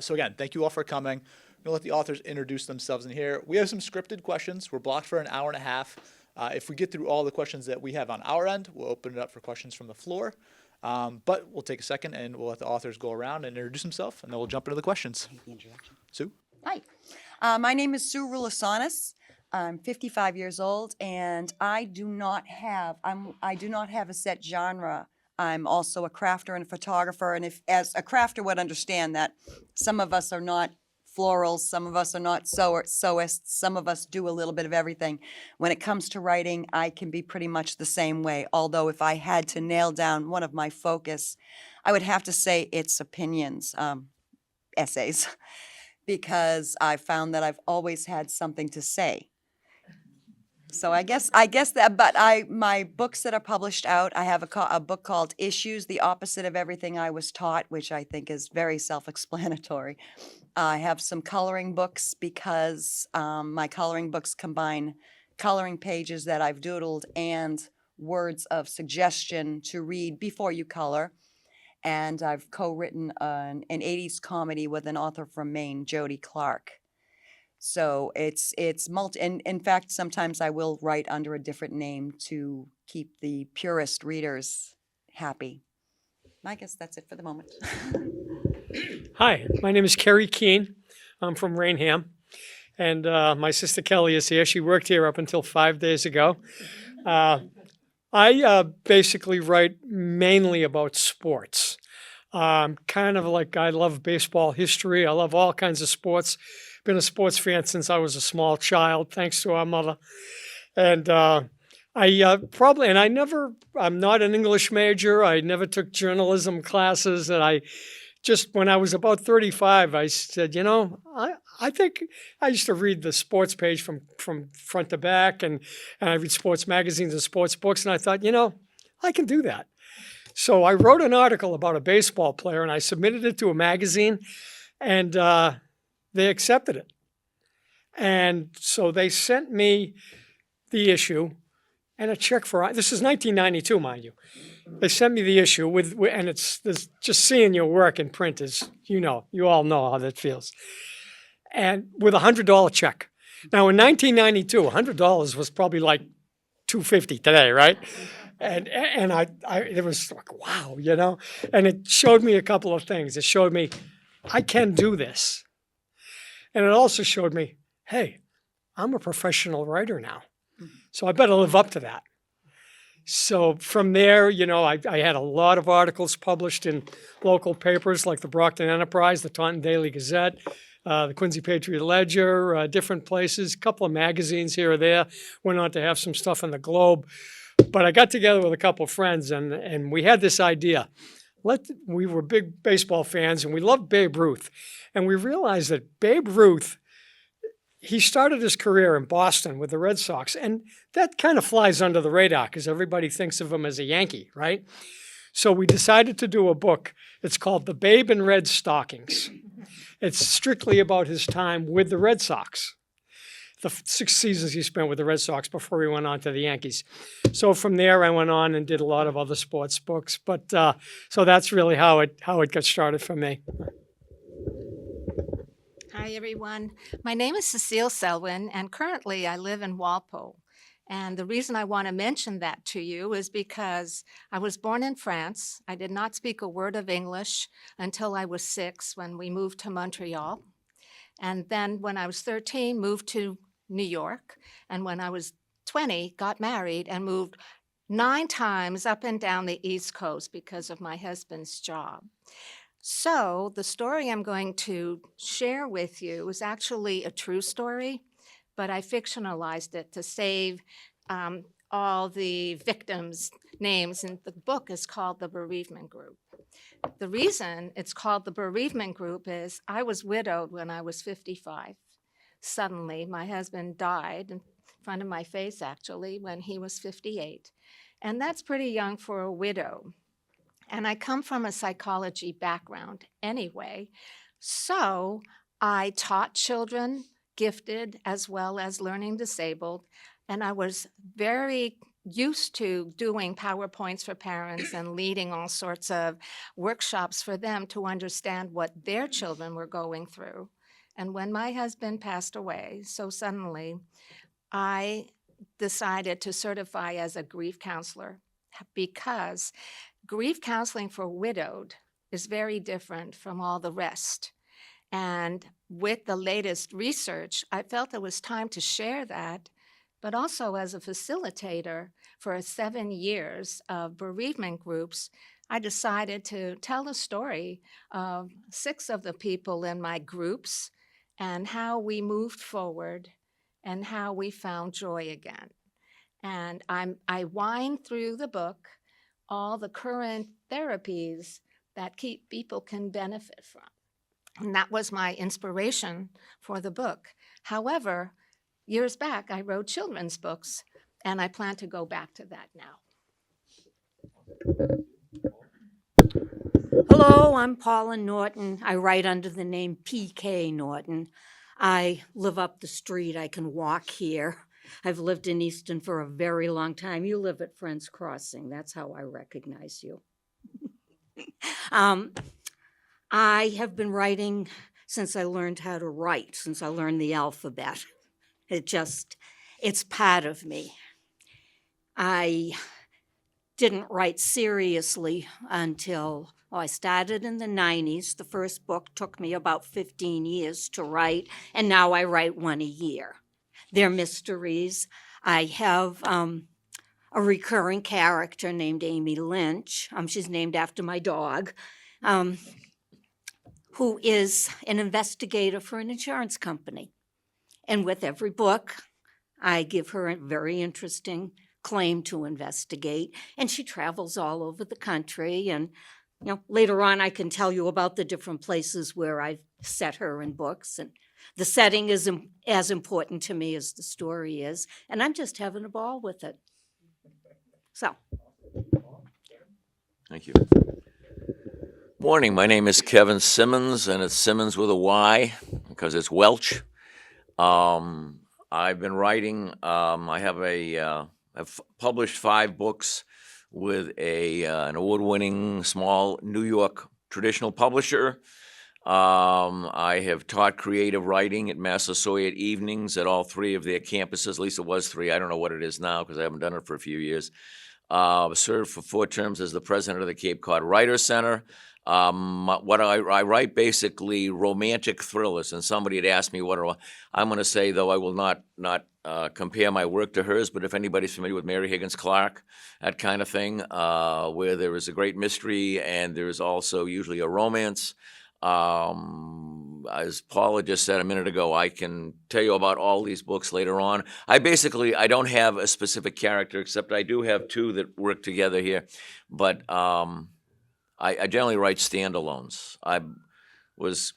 So again, thank you all for coming. I'm gonna let the authors introduce themselves in here. We have some scripted questions. We're blocked for an hour and a half. If we get through all the questions that we have on our end, we'll open it up for questions from the floor. But we'll take a second and we'll let the authors go around and introduce themselves, and then we'll jump into the questions. Sue? Hi, my name is Sue Rulisanis. I'm 55 years old, and I do not have a set genre. I'm also a crafter and a photographer, and if as a crafter would understand that some of us are not florals, some of us are not sewists, some of us do a little bit of everything. When it comes to writing, I can be pretty much the same way, although if I had to nail down one of my focus, I would have to say it's opinions, essays, because I found that I've always had something to say. So I guess that, but my books that are published out, I have a book called Issues, the Opposite of Everything I Was Taught, which I think is very self-explanatory. I have some coloring books because my coloring books combine coloring pages that I've doodled and words of suggestion to read before you color. And I've co-written an 80s comedy with an author from Maine, Jody Clark. So it's multi, and in fact, sometimes I will write under a different name to keep the purist readers happy. I guess that's it for the moment. Hi, my name is Kerry Keene. I'm from Rainham, and my sister Kelly is here. She worked here up until 5 days ago. I basically write mainly about sports. Kind of like I love baseball history. I love all kinds of sports. Been a sports fan since I was a small child, thanks to our mother. And I'm not an English major. I never took journalism classes. And when I was about 35, I said, I think I used to read the sports page from front to back, and I read sports magazines and sports books, and I thought, I can do that. So I wrote an article about a baseball player, and I submitted it to a magazine, and they accepted it. And so they sent me the issue and a check this is 1992, mind you. They sent me the issue and it's just seeing your work in print is, you all know how that feels. And with $100 check. Now in 1992, $100 was probably like $250 today, right? And it was like, wow, and it showed me a couple of things. It showed me I can do this. And it also showed me, hey, I'm a professional writer now. So I better live up to that. So from there, I had a lot of articles published in local papers like the Brockton Enterprise, the Taunton Daily Gazette, the Quincy Patriot Ledger, different places, a couple of magazines here or there. Went on to have some stuff in the Globe. But I got together with a couple of friends and we had this idea. We were big baseball fans and we loved Babe Ruth. And we realized that Babe Ruth, he started his career in Boston with the Red Sox. And that kind of flies under the radar because everybody thinks of him as a Yankee, right? So we decided to do a book. It's called The Babe in Red Stockings. It's strictly about his time with the Red Sox. The 6 seasons he spent with the Red Sox before he went on to the Yankees. So from there, I went on and did a lot of other sports books. But so that's really how it got started for me. Hi, everyone. My name is Cecile Selwyn, and currently I live in Walpole. And the reason I want to mention that to you is because I was born in France. I did not speak a word of English until I was 6 when we moved to Montreal. And then when I was 13, moved to New York. And when I was 20, got married and moved 9 times up and down the East Coast because of my husband's job. So the story I'm going to share with you is actually a true story, but I fictionalized it to save all the victims' names. And the book is called The Bereavement Group. The reason it's called The Bereavement Group is I was widowed when I was 55. Suddenly, my husband died in front of my face, actually, when he was 58. And that's pretty young for a widow. And I come from a psychology background anyway. So I taught children, gifted as well as learning disabled. And I was very used to doing PowerPoints for parents and leading all sorts of workshops for them to understand what their children were going through. And when my husband passed away so suddenly, I decided to certify as a grief counselor because grief counseling for widowed is very different from all the rest. And with the latest research, I felt it was time to share that, but also as a facilitator for 7 years of bereavement groups, I decided to tell the story of 6 of the people in my groups and how we moved forward and how we found joy again. And I wind through the book all the current therapies that people can benefit from. And that was my inspiration for the book. However, years back, I wrote children's books, and I plan to go back to that now. Hello, I'm Paula Norton. I write under the name PK Norton. I live up the street. I can walk here. I've lived in Easton for a very long time. You live at Friends Crossing. That's how I recognize you. I have been writing since I learned how to write, since I learned the alphabet. It's part of me. I didn't write seriously until I started in the 90s. The first book took me about 15 years to write, and now I write one a year. They're mysteries. I have a recurring character named Amy Lynch. She's named after my dog, who is an investigator for an insurance company. And with every book, I give her a very interesting claim to investigate, and she travels all over the country. And later on, I can tell you about the different places where I've set her in books. And the setting is as important to me as the story is, and I'm just having a ball with it. So. Thank you. Morning, my name is Kevin Simmons, and it's Simmons with a Y because it's Welch. I've been writing. I've published 5 books with an award-winning small New York traditional publisher. I have taught creative writing at Massasoit Evenings at all 3 of their campuses. At least it was 3. I don't know what it is now because I haven't done it for a few years. Served for 4 terms as the president of the Cape Cod Writers Center. What I write basically romantic thrillers, and somebody had asked me I'm going to say, though I will not compare my work to hers, but if anybody's familiar with Mary Higgins Clark, that kind of thing, where there is a great mystery and there's also usually a romance. As Paula just said a minute ago, I can tell you about all these books later on. I don't have a specific character, except I do have 2 that work together here, but I generally write standalones. I was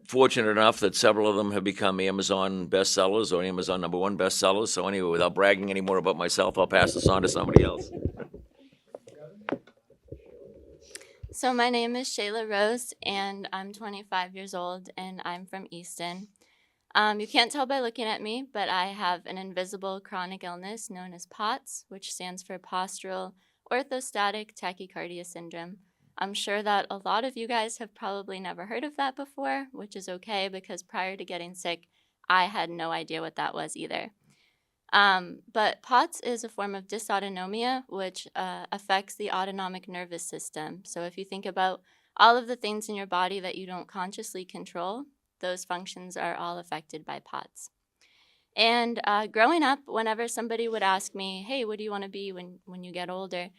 fortunate enough that several of them have become Amazon bestsellers or Amazon #1 bestsellers. So anyway, without bragging any more about myself, I'll pass this on to somebody else. So my name is Shayla Rose, and I'm 25 years old, and I'm from Easton. You can't tell by looking at me, but I have an invisible chronic illness known as POTS, which stands for Postural Orthostatic Tachycardia Syndrome. I'm sure that a lot of you guys have probably never heard of that before, which is okay because prior to getting sick, I had no idea what that was either. But POTS is a form of dysautonomia, which affects the autonomic nervous system. So if you think about all of the things in your body that you don't consciously control, those functions are all affected by POTS. And growing up, whenever somebody would ask me, hey, what do you want to be when you get older?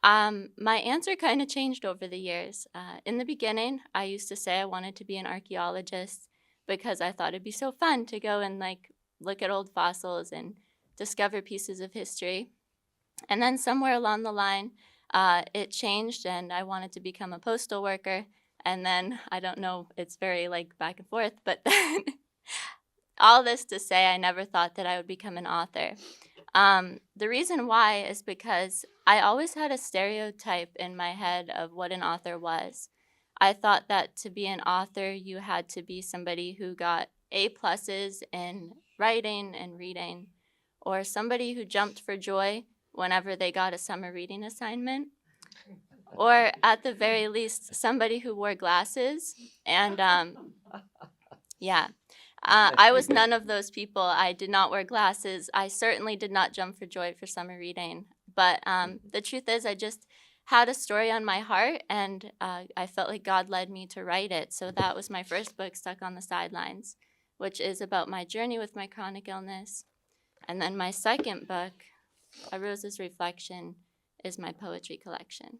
My answer kind of changed over the years. In the beginning, I used to say I wanted to be an archaeologist because I thought it'd be so fun to go and look at old fossils and discover pieces of history. And then somewhere along the line, it changed and I wanted to become a postal worker. And then, I don't know, it's very back and forth, but then all this to say I never thought that I would become an author. The reason why is because I always had a stereotype in my head of what an author was. I thought that to be an author, you had to be somebody who got A+ in writing and reading, or somebody who jumped for joy whenever they got a summer reading assignment. Or at the very least, somebody who wore glasses. And yeah, I was none of those people. I did not wear glasses. I certainly did not jump for joy for summer reading. But the truth is, I just had a story on my heart, and I felt like God led me to write it. So that was my first book, Stuck on the Sidelines, which is about my journey with my chronic illness. And then my second book, A Rose's Reflection, is my poetry collection.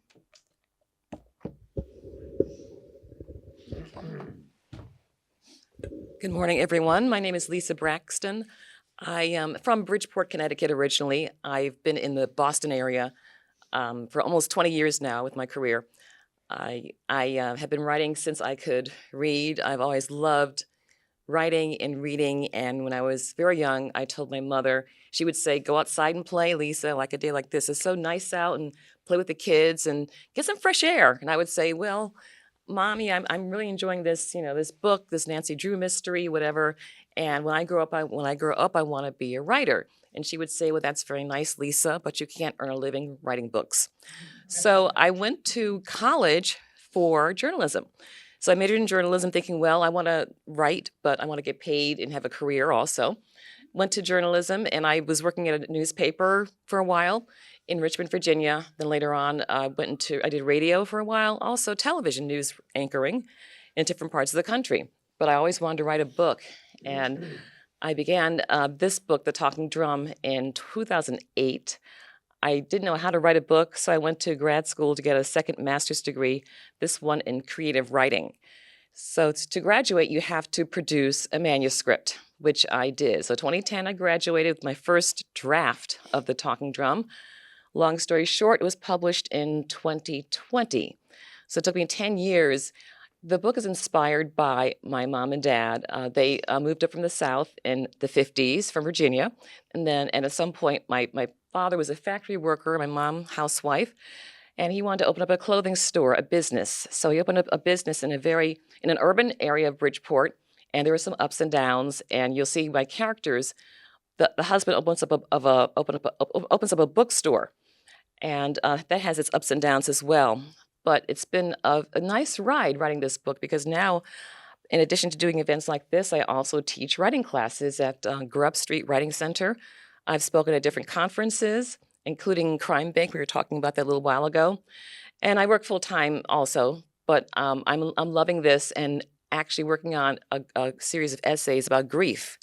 Good morning, everyone. My name is Lisa Braxton. I am from Bridgeport, Connecticut originally. I've been in the Boston area for almost 20 years now with my career. I have been writing since I could read. I've always loved writing and reading, and when I was very young, I told my mother, she would say, go outside and play, Lisa, like a day like this. It's so nice out, and play with the kids and get some fresh air. And I would say, well, Mommy, I'm really enjoying this, this book, this Nancy Drew mystery, whatever. And when I grow up, I want to be a writer. And she would say, well, that's very nice, Lisa, but you can't earn a living writing books. So I went to college for journalism. So I majored in journalism thinking, well, I want to write, but I want to get paid and have a career also. Went to journalism, and I was working at a newspaper for a while in Richmond, Virginia. Then later on, I did radio for a while, also television news anchoring in different parts of the country. But I always wanted to write a book. And I began this book, The Talking Drum, in 2008. I didn't know how to write a book, so I went to grad school to get a second master's degree, this one in creative writing. So to graduate, you have to produce a manuscript, which I did. So 2010, I graduated with my first draft of The Talking Drum. Long story short, it was published in 2020. So it took me 10 years. The book is inspired by my mom and dad. They moved up from the South in the 50s from Virginia. And at some point, my father was a factory worker, my mom, housewife. And he wanted to open up a clothing store, a business. So he opened up a business in an urban area of Bridgeport, and there were some ups and downs. And you'll see my characters. The husband opens up a bookstore, and that has its ups and downs as well. But it's been a nice ride writing this book, because now, in addition to doing events like this, I also teach writing classes at Grub Street Writing Center. I've spoken at different conferences, including Crime Bank. We were talking about that a little while ago. And I work full time also, but I'm loving this and actually working on a series of essays about grief,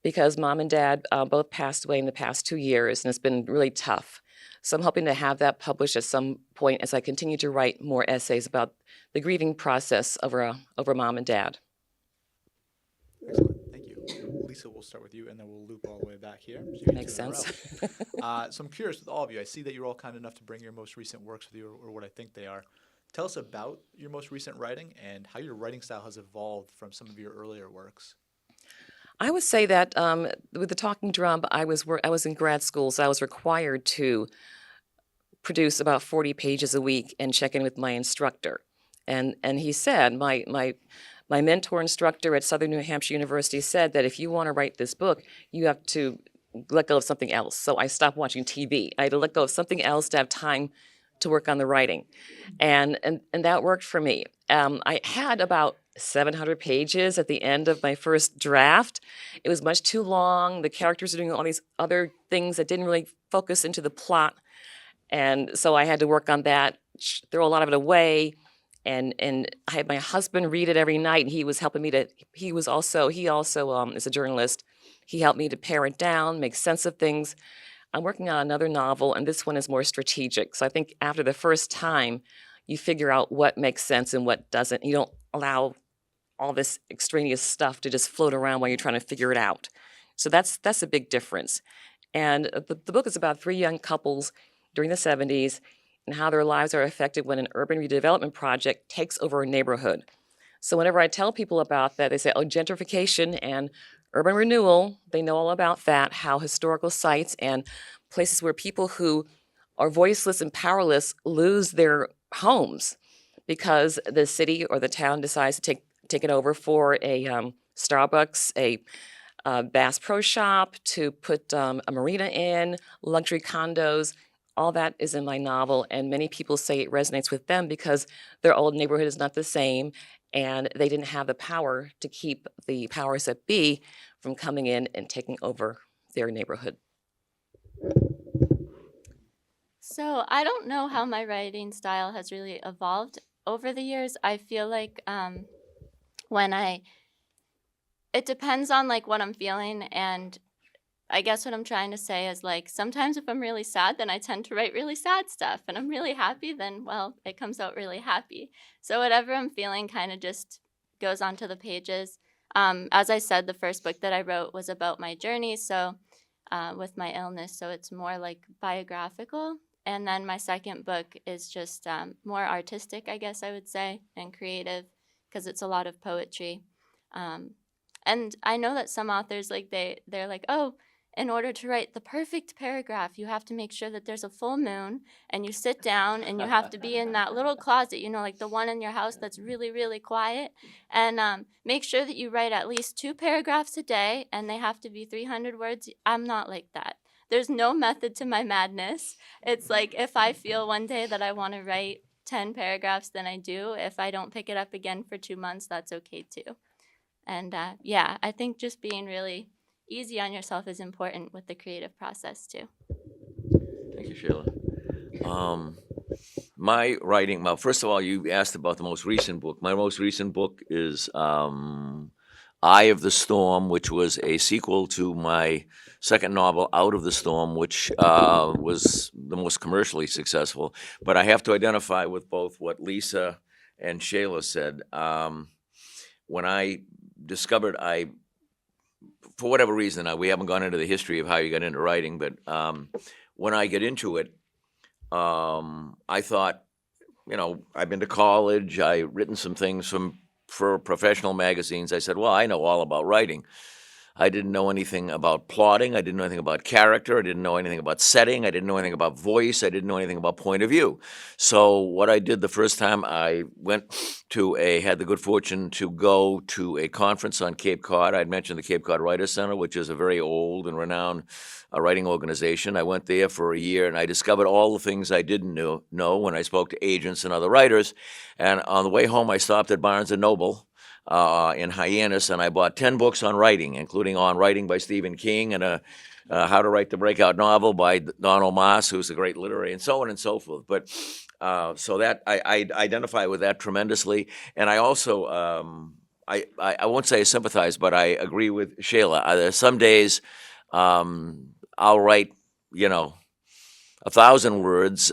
because Mom and Dad both passed away in the past 2 years, and it's been really tough. So I'm hoping to have that published at some point as I continue to write more essays about the grieving process over Mom and Dad. Excellent. Thank you. Lisa, we'll start with you, and then we'll loop all the way back here. So you get Makes two in a sense. row. So I'm curious with all of you. I see that you're all kind enough to bring your most recent works with you, or what I think they are. Tell us about your most recent writing and how your writing style has evolved from some of your earlier works. I would say that with The Talking Drum, I was in grad school, so I was required to produce about 40 pages a week and check in with my instructor. And he said, my mentor instructor at Southern New Hampshire University said that if you want to write this book, you have to let go of something else. So I stopped watching TV. I had to let go of something else to have time to work on the writing. And that worked for me. I had about 700 pages at the end of my first draft. It was much too long. The characters were doing all these other things that didn't really focus into the plot. And so I had to work on that, throw a lot of it away. And I had my husband read it every night, and he was helping me he also is a journalist. He helped me to pare it down, make sense of things. I'm working on another novel, and this one is more strategic. So I think after the first time, you figure out what makes sense and what doesn't. You don't allow all this extraneous stuff to just float around while you're trying to figure it out. So that's a big difference. And the book is about 3 young couples during the 70s and how their lives are affected when an urban redevelopment project takes over a neighborhood. So whenever I tell people about that, they say, oh, gentrification and urban renewal, they know all about that, how historical sites and places where people who are voiceless and powerless lose their homes because the city or the town decides to take it over for a Starbucks, a Bass Pro Shop, to put a marina in, luxury condos. All that is in my novel, and many people say it resonates with them because their old neighborhood is not the same, and they didn't have the power to keep the powers that be from coming in and taking over their neighborhood. So I don't know how my writing style has really evolved over the years. I feel like when it depends on like what I'm feeling, and I guess what I'm trying to say is like sometimes if I'm really sad, then I tend to write really sad stuff, and I'm really happy, then well, it comes out really happy. So whatever I'm feeling kind of just goes onto the pages. As I said, the first book that I wrote was about my journey, so with my illness, so it's more like biographical. And then my second book is just more artistic, I guess I would say, and creative, because it's a lot of poetry. And I know that some authors, like they're like, oh, in order to write the perfect paragraph, you have to make sure that there's a full moon, and you sit down and you have to be in that little closet, you know, like the one in your house that's really, really quiet, and make sure that you write at least 2 paragraphs a day, and they have to be 300 words. I'm not like that. There's no method to my madness. It's like if I feel one day that I want to write 10 paragraphs, then I do. If I don't pick it up again for 2 months, that's okay too. And yeah, I think just being really easy on yourself is important with the creative process too. Thank you, Sheila. My writing, well, first of all, you asked about the most recent book. My most recent book is Eye of the Storm, which was a sequel to my second novel, Out of the Storm, which was the most commercially successful. But I have to identify with both what Lisa and Shayla said. When I discovered, for whatever reason, we haven't gone into the history of how you got into writing, but when I get into it, I thought, you know, I've been to college, I've written some things for professional magazines. I said, well, I know all about writing. I didn't know anything about plotting. I didn't know anything about character. I didn't know anything about setting. I didn't know anything about voice. I didn't know anything about point of view. So what I did the first time I went had the good fortune to go to a conference on Cape Cod. I'd mentioned the Cape Cod Writers Center, which is a very old and renowned writing organization. I went there for a year, and I discovered all the things I didn't know when I spoke to agents and other writers. And on the way home, I stopped at Barnes & Noble in Hyannis, and I bought 10 books on writing, including On Writing by Stephen King, and How to Write the Breakout Novel by Donald Moss, who's a great literary, and so on and so forth. But so that I identify with that tremendously, and I also I won't say I sympathize, but I agree with Shayla. Some days I'll write, 1,000 words.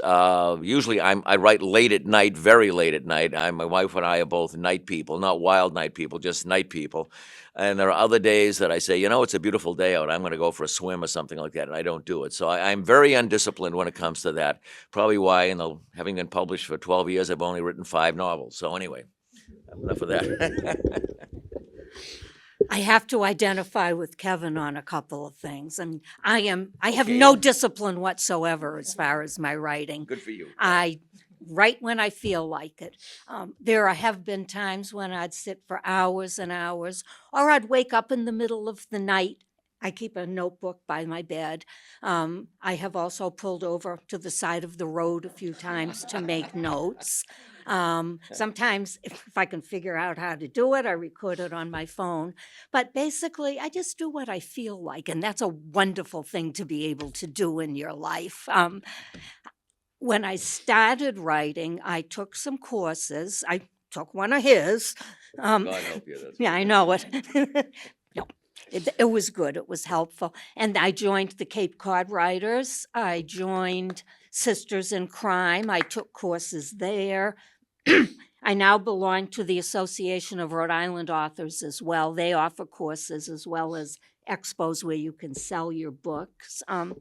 Usually I write late at night, very late at night. My wife and I are both night people, not wild night people, just night people. And there are other days that I say, it's a beautiful day out, I'm going to go for a swim or something like that, and I don't do it. So I'm very undisciplined when it comes to that. Probably why, having been published for 12 years, I've only written 5 novels. So anyway, enough of that. I have to identify with Kevin on a couple of things. I mean, I have Okay. no discipline whatsoever as far as my writing. Good for you. I write when I feel like it. There have been times when I'd sit for hours and hours, or I'd wake up in the middle of the night. I keep a notebook by my bed. I have also pulled over to the side of the road a few times to make notes. Sometimes, if I can figure out how to do it, I record it on my phone. But basically, I just do what I feel like, and that's a wonderful thing to be able to do in your life. When I started writing, I took some courses. I took one of his. God help you. That's Yeah, I know it. No, it was good. It was helpful. And I joined the Cape Cod Writers. I joined Sisters in Crime. I took courses there. I now belong to the Association of Rhode Island Authors as well. They offer courses as well as expos where you can sell your books. And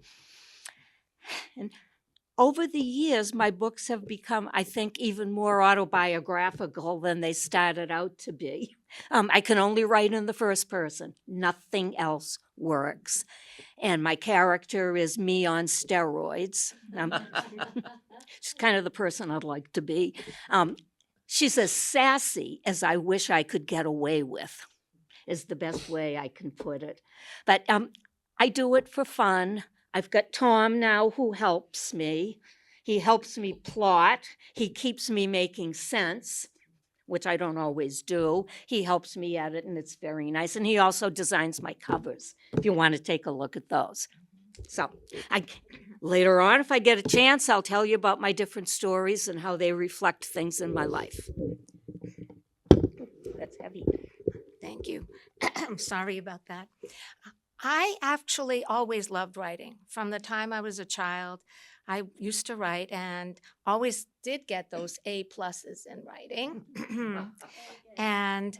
over the years, my books have become, I think, even more autobiographical than they started out to be. I can only write in the first person. Nothing else works. And my character is me on steroids. She's kind of the person I'd like to be. She's as sassy as I wish I could get away with. is the best way I can put it. But I do it for fun. I've got Tom now who helps me. He helps me plot. He keeps me making sense, which I don't always do. He helps me edit, and it's very nice. And he also designs my covers, if you want to take a look at those. So later on, if I get a chance, I'll tell you about my different stories and how they reflect things in my life. That's heavy. Thank you. I'm sorry about that. I actually always loved writing. From the time I was a child, I used to write and always did get those A pluses in writing. and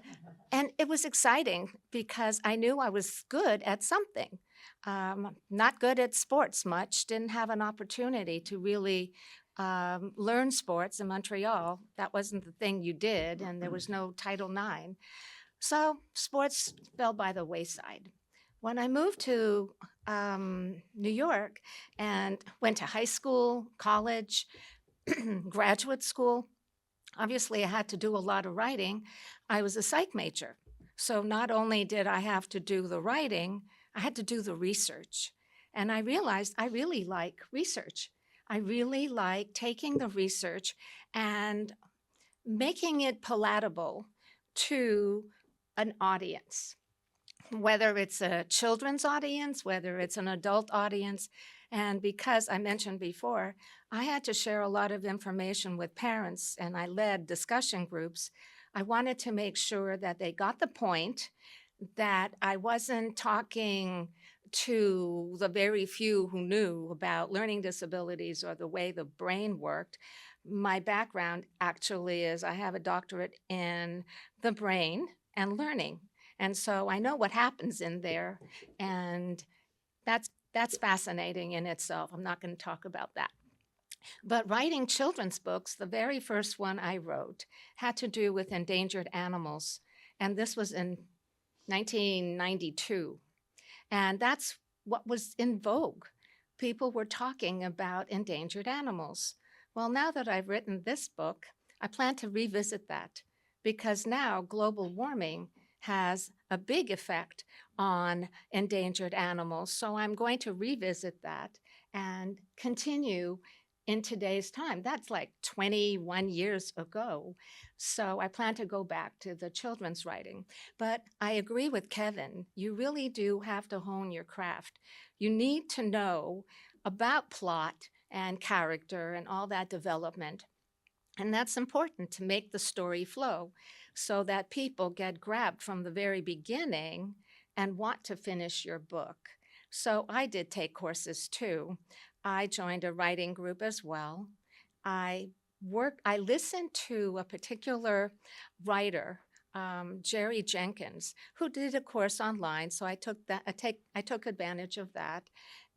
it was exciting because I knew I was good at something. Not good at sports much, didn't have an opportunity to really learn sports in Montreal. That wasn't the thing you did, and there was no Title IX. So sports fell by the wayside. When I moved to New York and went to high school, college, graduate school, obviously I had to do a lot of writing. I was a psych major. So not only did I have to do the writing, I had to do the research. And I realized I really like research. I really like taking the research and making it palatable to an audience, whether it's a children's audience, whether it's an adult audience. And because I mentioned before, I had to share a lot of information with parents and I led discussion groups. I wanted to make sure that they got the point, that I wasn't talking to the very few who knew about learning disabilities or the way the brain worked. My background actually is I have a doctorate in the brain and learning. And so I know what happens in there, and that's fascinating in itself. I'm not going to talk about that. But writing children's books, the very first one I wrote had to do with endangered animals, and this was in 1992. And that's what was in vogue. People were talking about endangered animals. Well, now that I've written this book, I plan to revisit that because now global warming has a big effect on endangered animals. So I'm going to revisit that and continue in today's time. That's like 21 years ago. So I plan to go back to the children's writing. But I agree with Kevin. You really do have to hone your craft. You need to know about plot and character and all that development. And that's important to make the story flow so that people get grabbed from the very beginning and want to finish your book. So I did take courses too. I joined a writing group as well. I listened to a particular writer, Jerry Jenkins, who did a course online. So I took advantage of that.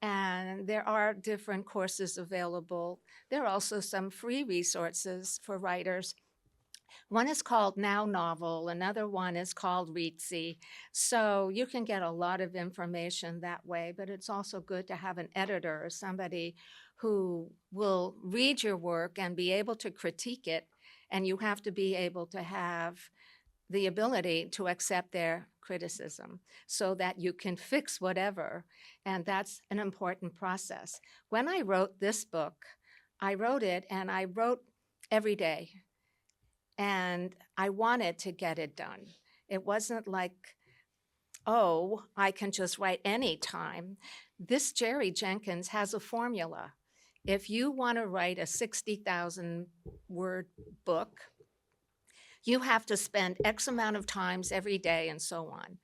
And there are different courses available. There are also some free resources for writers. One is called Now Novel, another one is called Readsy. So you can get a lot of information that way, but it's also good to have an editor or somebody who will read your work and be able to critique it. And you have to be able to have the ability to accept their criticism so that you can fix whatever. And that's an important process. When I wrote this book, I wrote it and I wrote every day. And I wanted to get it done. It wasn't like, oh, I can just write any time. This Jerry Jenkins has a formula. If you want to write a 60,000 word book, you have to spend X amount of times every day and so on.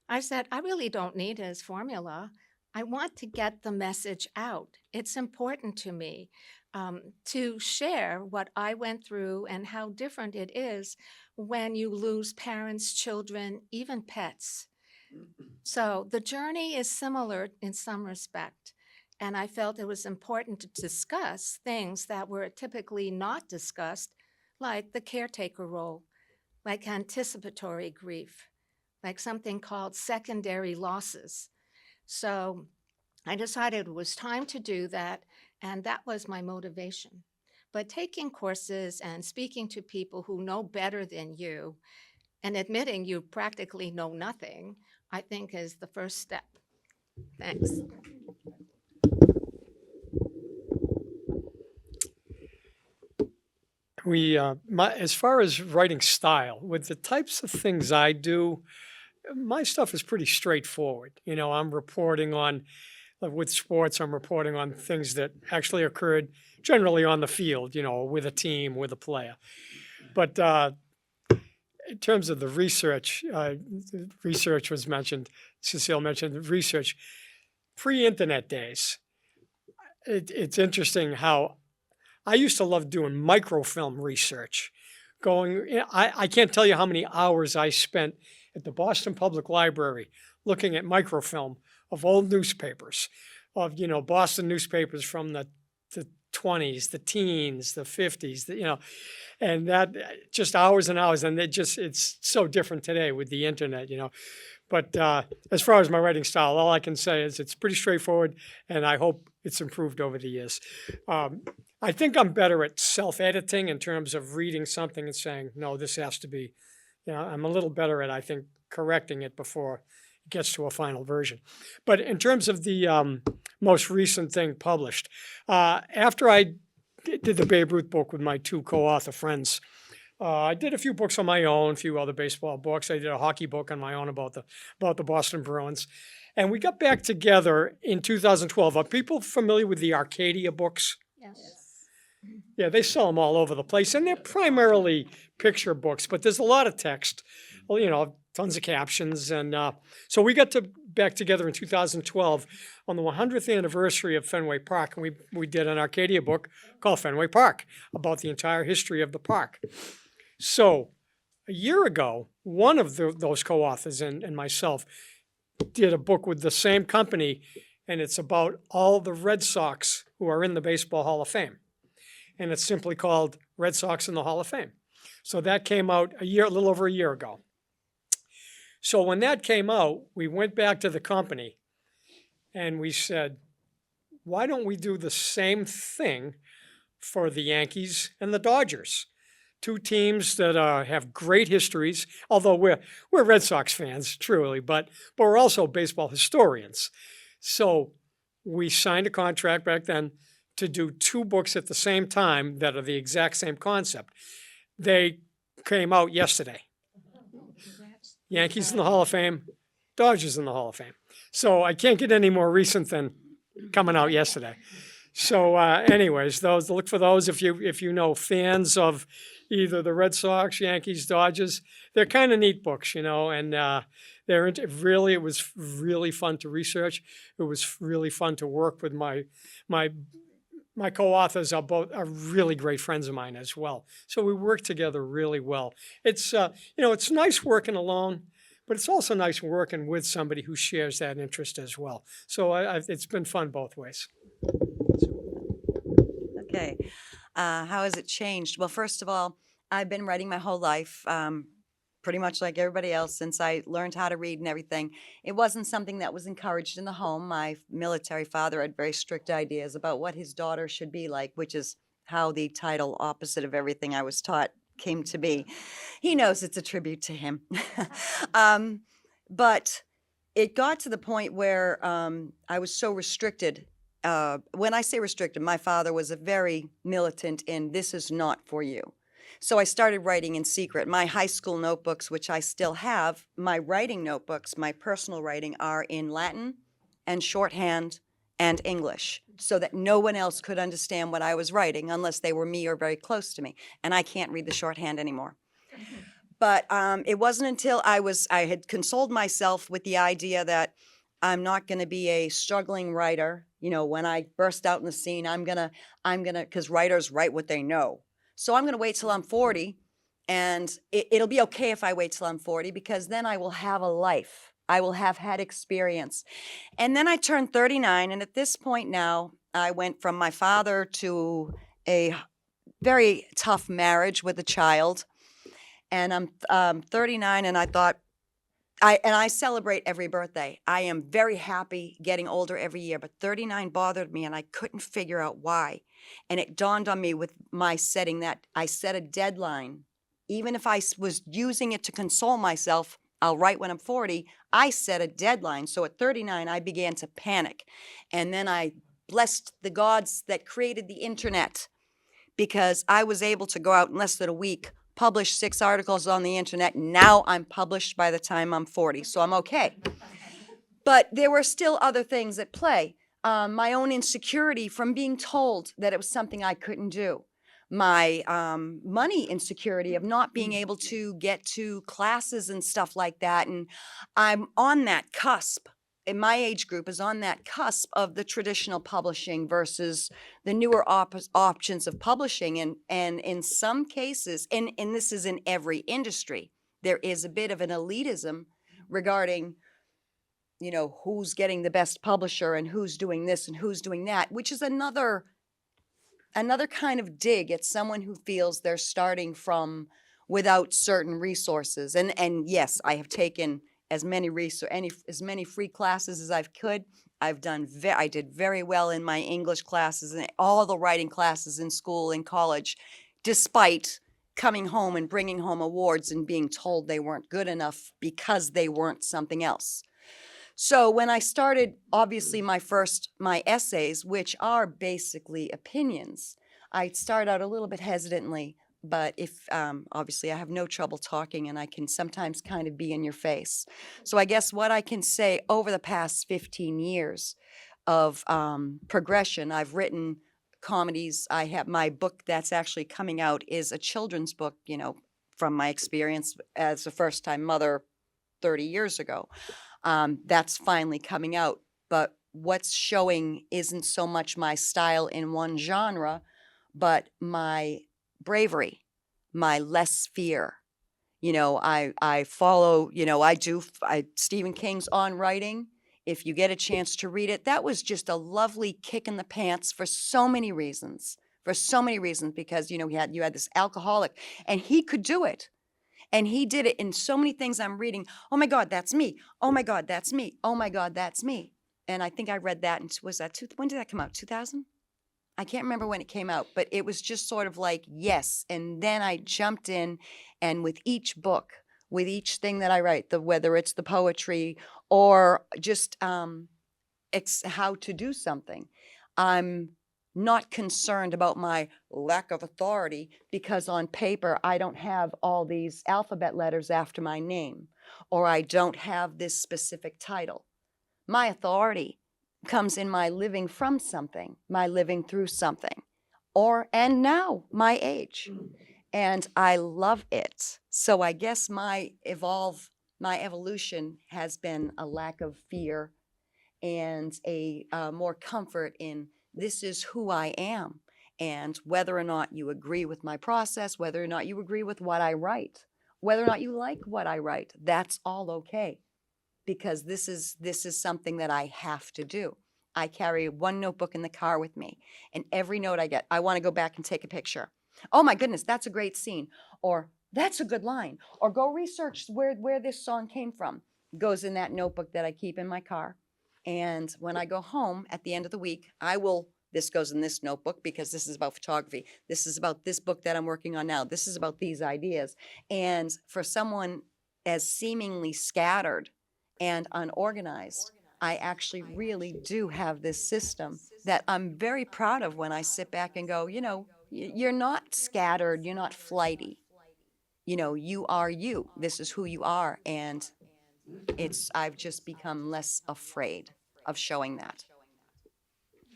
I said, I really don't need his formula. I want to get the message out. It's important to me to share what I went through and how different it is when you lose parents, children, even pets. So the journey is similar in some respect. And I felt it was important to discuss things that were typically not discussed, like the caretaker role, like anticipatory grief, like something called secondary losses. So I decided it was time to do that, and that was my motivation. But taking courses and speaking to people who know better than you And admitting you practically know nothing, I think, is the first step. Thanks. As far as writing style, with the types of things I do, my stuff is pretty straightforward. I'm reporting on, with sports, I'm reporting on things that actually occurred generally on the field, with a team, with a player. But in terms of the research, research was mentioned, Cecile mentioned the research, pre-internet days. It's interesting how I used to love doing microfilm research. I can't tell you how many hours I spent at the Boston Public Library looking at microfilm of old newspapers, of Boston newspapers from the 20s, the teens, the 50s, and that just hours and hours. And it's so different today with the internet, But as far as my writing style, all I can say is it's pretty straightforward, and I hope it's improved over the years. I think I'm better at self-editing in terms of reading something and saying, no, this has to be, I'm a little better at, I think, correcting it before it gets to a final version. But in terms of the most recent thing published, after I did the Babe Ruth book with my two co-author friends, I did a few books on my own, a few other baseball books. I did a hockey book on my own about the Boston Bruins. And we got back together in 2012. Are people familiar with the Arcadia books? Yes. Yeah, they sell them all over the place, and they're primarily picture books, but there's a lot of text, tons of captions. And so we got back together in 2012 on the 100th anniversary of Fenway Park, and we did an Arcadia book called Fenway Park about the entire history of the park. So a year ago, one of those co-authors and myself did a book with the same company, and it's about all the Red Sox who are in the Baseball Hall of Fame. And it's simply called Red Sox in the Hall of Fame. So that came out a little over a year ago. So when that came out, we went back to the company and we said, why don't we do the same thing for the Yankees and the Dodgers? Two teams that have great histories, although we're Red Sox fans, truly, but we're also baseball historians. So we signed a contract back then to do two books at the same time that are the exact same concept. They came out yesterday. Yankees in the Hall of Fame, Dodgers in the Hall of Fame. So I can't get any more recent than coming out yesterday. So anyways, look for those if you know fans of either the Red Sox, Yankees, Dodgers. They're kind of neat books, and it was really fun to research. It was really fun to work with my co-authors are really great friends of mine as well. So we work together really well. It's it's nice working alone, but it's also nice working with somebody who shares that interest as well. So it's been fun both ways. Okay. How has it changed? Well, first of all, I've been writing my whole life, pretty much like everybody else since I learned how to read and everything. It wasn't something that was encouraged in the home. My military father had very strict ideas about what his daughter should be like, which is how the title opposite of everything I was taught came to be. He knows it's a tribute to him. But it got to the point where I was so restricted. When I say restricted, my father was a very militant in this is not for you. So I started writing in secret. My high school notebooks, which I still have, my writing notebooks, my personal writing, are in Latin and shorthand and English, so that no one else could understand what I was writing unless they were me or very close to me. And I can't read the shorthand anymore. But it wasn't until I had consoled myself with the idea that I'm not going to be a struggling writer. When I burst out in the scene, I'm gonna, because writers write what they know. So I'm going to wait till I'm 40, and it'll be okay if I wait till I'm 40, because then I will have a life. I will have had experience. And then I turned 39, and at this point now, I went from my father to a very tough marriage with a child. And I'm 39, and I thought, I celebrate every birthday. I am very happy getting older every year, but 39 bothered me, and I couldn't figure out why. And it dawned on me with my setting that I set a deadline even if was using it to console myself, I'll write when I'm 40, I set a deadline. So at 39, I began to panic. And then I blessed the gods that created the internet, because I was able to go out in less than a week, publish 6 articles on the internet. Now I'm published by the time I'm 40, so I'm okay. But there were still other things at play. My own insecurity from being told that it was something I couldn't do. My money insecurity of not being able to get to classes and stuff like that. And I'm on that cusp. And my age group is on that cusp of the traditional publishing versus the newer options of publishing. And in some cases, and this is in every industry, there is a bit of an elitism regarding, who's getting the best publisher and who's doing this and who's doing that, which is another kind of dig at someone who feels they're starting from without certain resources. And yes, I have taken as many as many free classes as I could. I did very well in my English classes and all the writing classes in school and college, despite coming home and bringing home awards and being told they weren't good enough because they weren't something else. So when I started, obviously, my essays, which are basically opinions, I start out a little bit hesitantly, but if, obviously, I have no trouble talking and I can sometimes kind of be in your face. So I guess what I can say over the past 15 years of progression, I've written comedies. I have my book that's actually coming out is a children's book, from my experience as a first-time mother 30 years ago. That's finally coming out. But what's showing isn't so much my style in one genre, but my bravery, my less fear. I follow, Stephen King's On Writing. If you get a chance to read it, that was just a lovely kick in the pants for so many reasons. Because, you had this alcoholic and he could do it. And he did it in so many things I'm reading. Oh my God, that's me. Oh my God, that's me. Oh my God, that's me. And I think I read that, when did that come out? 2000? I can't remember when it came out, but it was just sort of like, yes. And then I jumped in, and with each book, with each thing that I write, whether it's the poetry or just how to do something, I'm not concerned about my lack of authority, because on paper, I don't have all these alphabet letters after my name, or I don't have this specific title. My authority comes in my living from something, my living through something, and now my age. And I love it. So I guess my evolution has been a lack of fear and a more comfort in, this is who I am. And whether or not you agree with my process, whether or not you agree with what I write, whether or not you like what I write, that's all okay. Because this is something that I have to do. I carry one notebook in the car with me, and every note I get, I want to go back and take a picture. Oh my goodness, that's a great scene, or that's a good line, or go research where this song came from. Goes in that notebook that I keep in my car. And when I go home at the end of the week, this goes in this notebook because this is about photography. This is about this book that I'm working on now. This is about these ideas. And for someone as seemingly scattered and unorganized, I actually really do have this system that I'm very proud of when I sit back and go, you're not scattered, you're not flighty. You are you. This is who you are. And I've just become less afraid of showing that.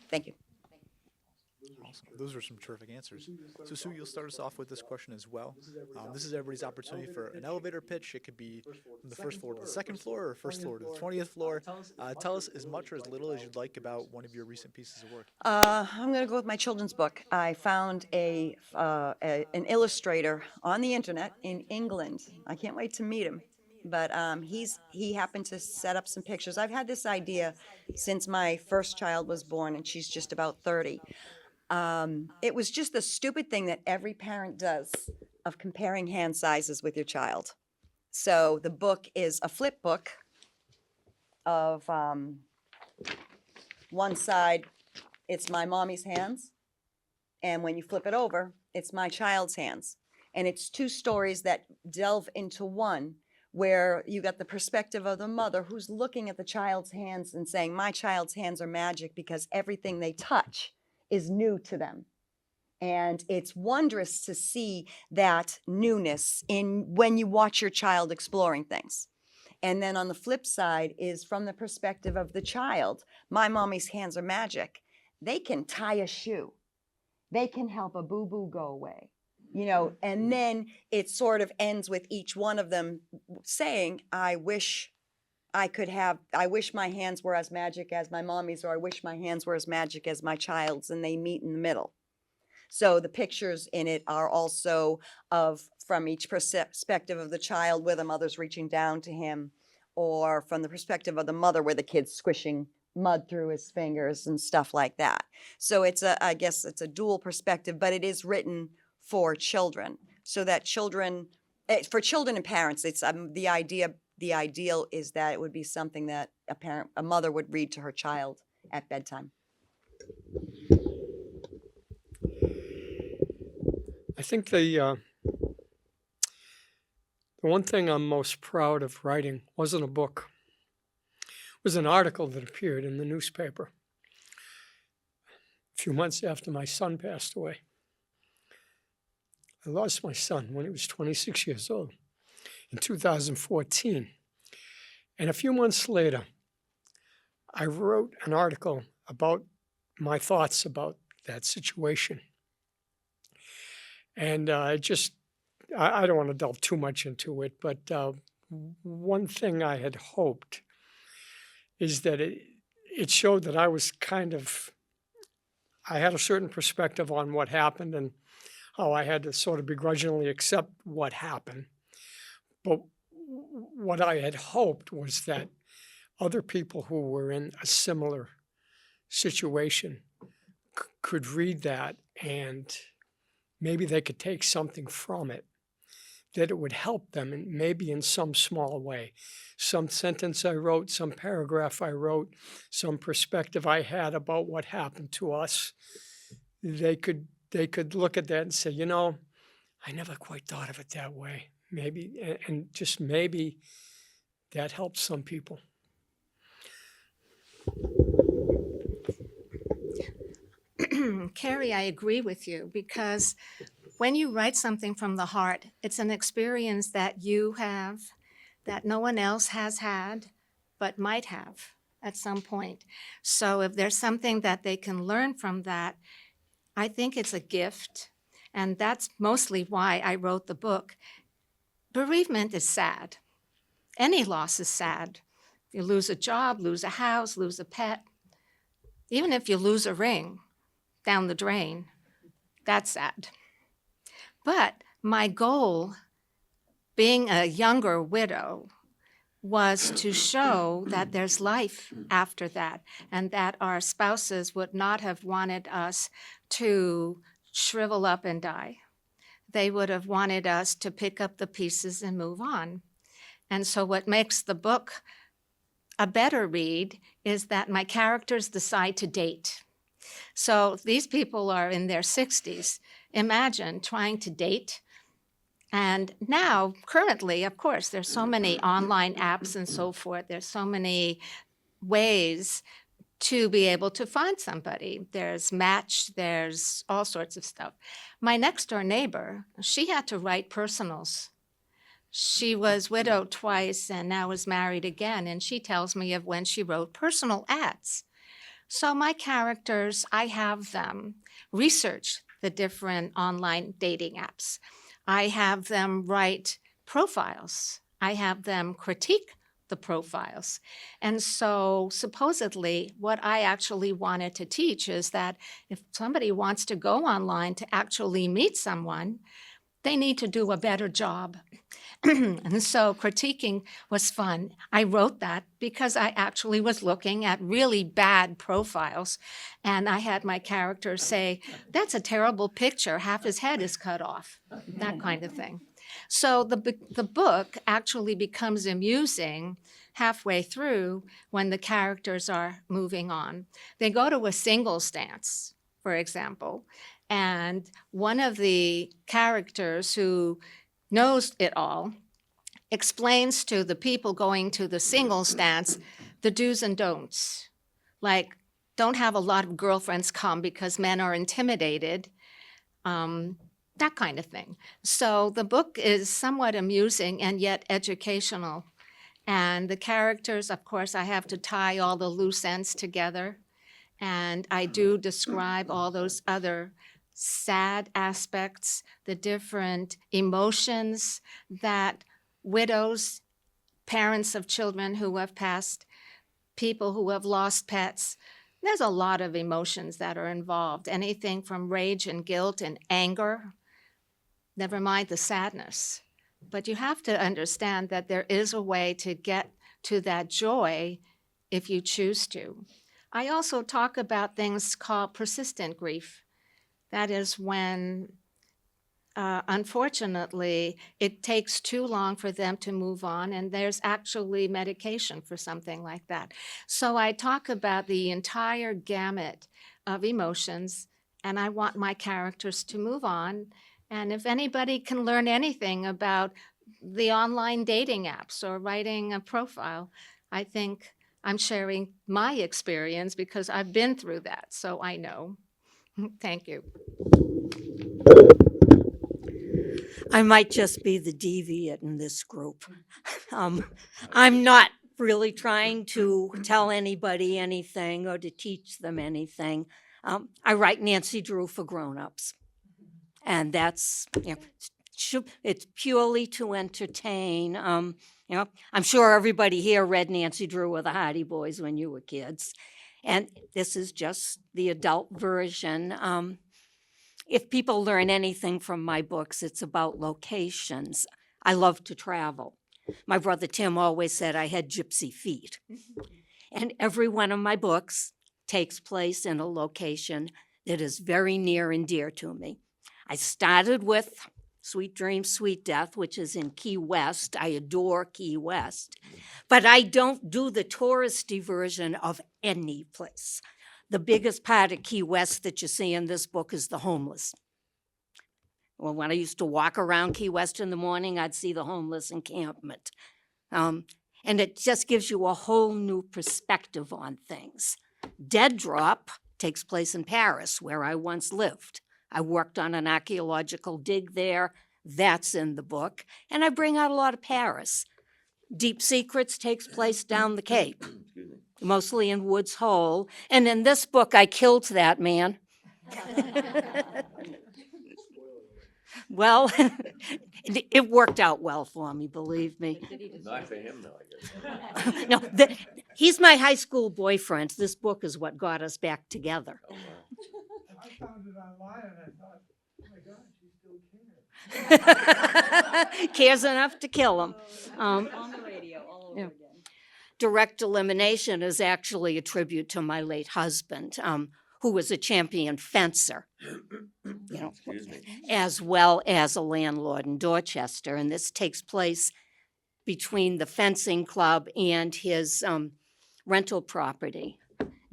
Thank you. Awesome. Those are some terrific answers. So, Sue, you'll start us off with this question as well. This is everybody's opportunity for an elevator pitch. It could be from the first floor to the second floor, or first floor to the 20th floor. Tell us as much or as little as you'd like about one of your recent pieces of work. I'm going to go with my children's book. I found an illustrator on the internet in England. I can't wait to meet him. But he happened to set up some pictures. I've had this idea since my first child was born, and she's just about 30. It was just the stupid thing that every parent does of comparing hand sizes with your child. So the book is a flip book of one side, it's my mommy's hands, and when you flip it over, it's my child's hands. And it's two stories that delve into one, where you got the perspective of the mother who's looking at the child's hands and saying, my child's hands are magic because everything they touch is new to them. And it's wondrous to see that newness in when you watch your child exploring things. And then on the flip side is from the perspective of the child. My mommy's hands are magic. They can tie a shoe. They can help a boo-boo go away. And then it sort of ends with each one of them saying, I wish my hands were as magic as my mommy's, or I wish my hands were as magic as my child's, and they meet in the middle. So the pictures in it are also from each perspective of the child, where the mother's reaching down to him, or from the perspective of the mother, where the kid's squishing mud through his fingers and stuff like that. So I guess it's a dual perspective, but it is written for children, so that for children and parents, it's the ideal is that it would be something that a mother would read to her child at bedtime. I think the one thing I'm most proud of writing wasn't a book. It was an article that appeared in the newspaper a few months after my son passed away. I lost my son when he was 26 years old in 2014. And a few months later, I wrote an article about my thoughts about that situation. And I don't want to delve too much into it, but one thing I had hoped is that it showed that I had a certain perspective on what happened and how I had to sort of begrudgingly accept what happened. But what I had hoped was that other people who were in a similar situation could read that, and maybe they could take something from it, that it would help them, and maybe in some small way. Some sentence I wrote, some paragraph I wrote, some perspective I had about what happened to us, they could look at that and say, I never quite thought of it that way. Maybe, and just maybe that helps some people. Carrie, I agree with you, because when you write something from the heart, it's an experience that you have that no one else has had, but might have at some point. So if there's something that they can learn from that, I think it's a gift. And that's mostly why I wrote the book. Bereavement is sad. Any loss is sad. You lose a job, lose a house, lose a pet. Even if you lose a ring down the drain, that's sad. But my goal, being a younger widow, was to show that there's life after that, and that our spouses would not have wanted us to shrivel up and die. They would have wanted us to pick up the pieces and move on. And so what makes the book a better read is that my characters decide to date. So these people are in their 60s. Imagine trying to date. And now, currently, of course, there's so many online apps and so forth. There's so many ways to be able to find somebody. There's Match, there's all sorts of stuff. My next door neighbor, she had to write personals. She was widowed twice and now is married again, and she tells me of when she wrote personal ads. So my characters, I have them research the different online dating apps. I have them write profiles. I have them critique the profiles. And so supposedly what I actually wanted to teach is that if somebody wants to go online to actually meet someone, they need to do a better job. And so critiquing was fun. I wrote that because I actually was looking at really bad profiles, and I had my characters say, that's a terrible picture, half his head is cut off, that kind of thing. So the book actually becomes amusing halfway through when the characters are moving on. They go to a singles dance, for example, And one of the characters who knows it all explains to the people going to the singles dance the do's and don'ts. Like, don't have a lot of girlfriends come because men are intimidated, that kind of thing. So the book is somewhat amusing and yet educational. And the characters, of course, I have to tie all the loose ends together. And I do describe all those other sad aspects, the different emotions that widows, parents of children who have passed, people who have lost pets. There's a lot of emotions that are involved, anything from rage and guilt and anger, never mind the sadness. But you have to understand that there is a way to get to that joy if you choose to. I also talk about things called persistent grief. That is when, unfortunately, it takes too long for them to move on, and there's actually medication for something like that. So I talk about the entire gamut of emotions, and I want my characters to move on. And if anybody can learn anything about the online dating apps or writing a profile, I think I'm sharing my experience because I've been through that, so I know. Thank you. I might just be the deviant in this group. I'm not really trying to tell anybody anything or to teach them anything. I write Nancy Drew for grown-ups. And that's, it's purely to entertain. I'm sure everybody here read Nancy Drew or the Hardy Boys when you were kids. And this is just the adult version. If people learn anything from my books, it's about locations. I love to travel. My brother Tim always said I had gypsy feet. And every one of my books takes place in a location that is very near and dear to me. I started with Sweet Dreams, Sweet Death, which is in Key West. I adore Key West. But I don't do the touristy version of any place. The biggest part of Key West that you see in this book is the homeless. Well, when I used to walk around Key West in the morning, I'd see the homeless encampment. And it just gives you a whole new perspective on things. Dead Drop takes place in Paris, where I once lived. I worked on an archaeological dig there. That's in the book. And I bring out a lot of Paris. Deep Secrets takes place down the Cape, mostly in Woods Hole. And in this book, I killed that man. Well, it worked out well for me, believe me. Not for him, though, I guess. No, he's my high school boyfriend. This book is what got us back together. Oh, wow. I found it online and I thought, oh my God, she still cares. Cares enough to kill him. On the radio all over yeah. again. Direct Elimination is actually a tribute to my late husband, who was a champion fencer, Excuse me. as well as a landlord in Dorchester. And this takes place between the fencing club and his rental property.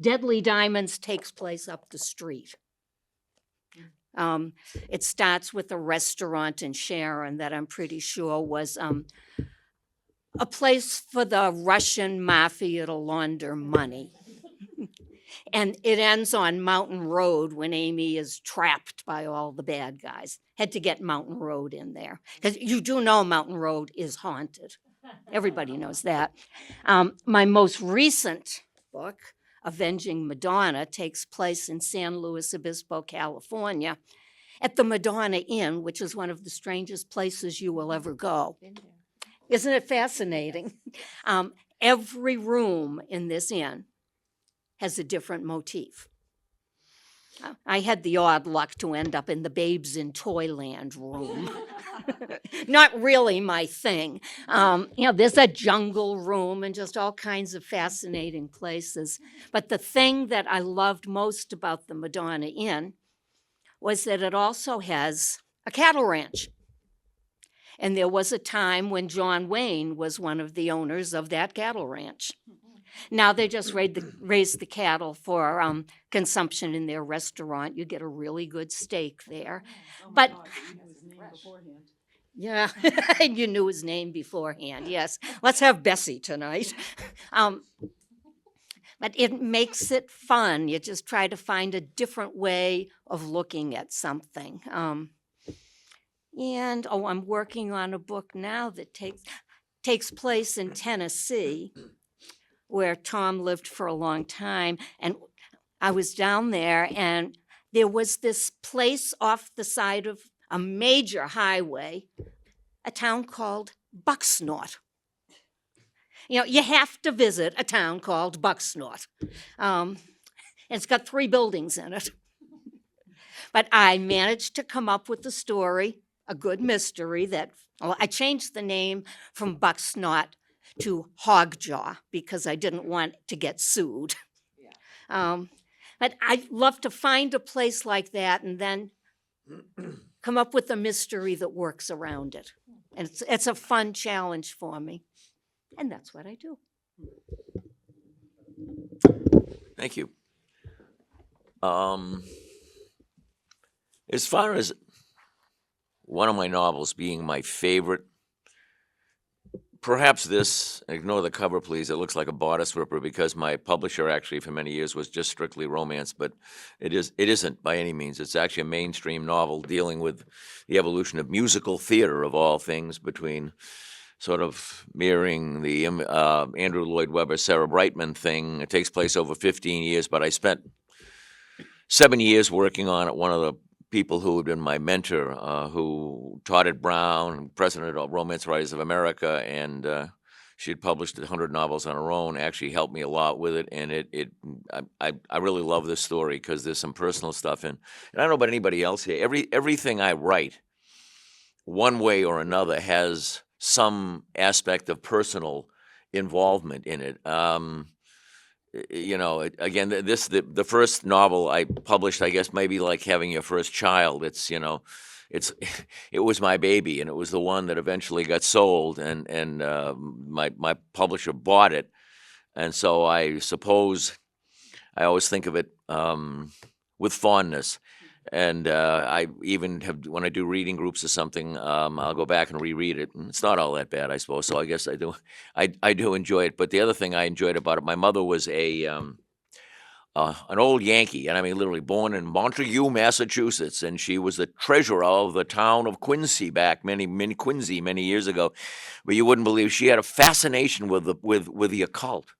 Deadly Diamonds takes place up the street. It starts with a restaurant in Sharon that I'm pretty sure was a place for the Russian mafia to launder money. And it ends on Mountain Road when Amy is trapped by all the bad guys. Had to get Mountain Road in there. Because you do know Mountain Road is haunted. Everybody knows that. My most recent book, Avenging Madonna, takes place in San Luis Obispo, California, at the Madonna Inn, which is one of the strangest places you will ever go. Isn't it fascinating? Every room in this inn has a different motif. I had the odd luck to end up in the Babes in Toyland room. Not really my thing. There's a jungle room and just all kinds of fascinating places. But the thing that I loved most about the Madonna Inn was that it also has a cattle ranch. And there was a time when John Wayne was one of the owners of that cattle ranch. Now they just raise the cattle for consumption in their restaurant. You get a really good steak there. But yeah, and you knew his name beforehand. Yes, let's have Bessie tonight. But it makes it fun. You just try to find a different way of looking at something. And I'm working on a book now that takes place in Tennessee, where Tom lived for a long time. And I was down there, and there was this place off the side of a major highway, a town called Bucksnort. You know, you have to visit a town called Bucksnort. And it's got 3 buildings in it. But I managed to come up with the story, a good mystery that, well, I changed the name from Bucksnort to Hogjaw because I didn't want to get sued. But I'd love to find a place like that and then come up with a mystery that works around it. And it's a fun challenge for me. And that's what I do. Thank you. As far as one of my novels being my favorite, perhaps this, ignore the cover please, it looks like a bodice ripper because my publisher actually for many years was just strictly romance, but it isn't by any means. It's actually a mainstream novel dealing with the evolution of musical theater of all things, between sort of mirroring the Andrew Lloyd Webber, Sarah Brightman thing. It takes place over 15 years, but I spent 7 years working on it. One of the people who had been my mentor, who taught at Brown, president of Romance Writers of America, and she had published 100 novels on her own, actually helped me a lot with it. And I really love this story because there's some personal stuff in. And I don't know about anybody else here. Everything I write, one way or another, has some aspect of personal involvement in it. You know, again, the first novel I published, I guess maybe like having your first child. It's, you know, it was my baby, and it was the one that eventually got sold, and my publisher bought it, and so I suppose I always think of it with fondness. And I even have, when I do reading groups or something, I'll go back and reread it. And it's not all that bad, I suppose. So I guess I do enjoy it. But the other thing I enjoyed about it, my mother was an old Yankee, and I mean literally born in Montague, Massachusetts, and she was the treasurer of the town of Quincy back many years ago. But you wouldn't believe she had a fascination with the occult.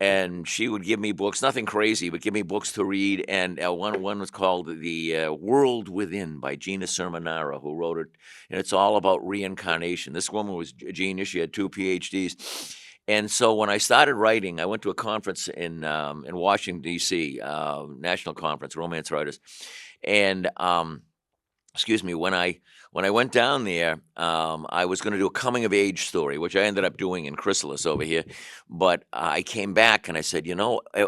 And she would give me books, nothing crazy, but give me books to read. And one was called The World Within by Gina Sermonara, who wrote it. And it's all about reincarnation. This woman was a genius. She had 2 PhDs. And so when I started writing, I went to a conference in Washington, D.C., National Conference, Romance Writers. And, when I went down there, I was going to do a coming-of-age story, which I ended up doing in Chrysalis over here. But I came back and I said, you know, they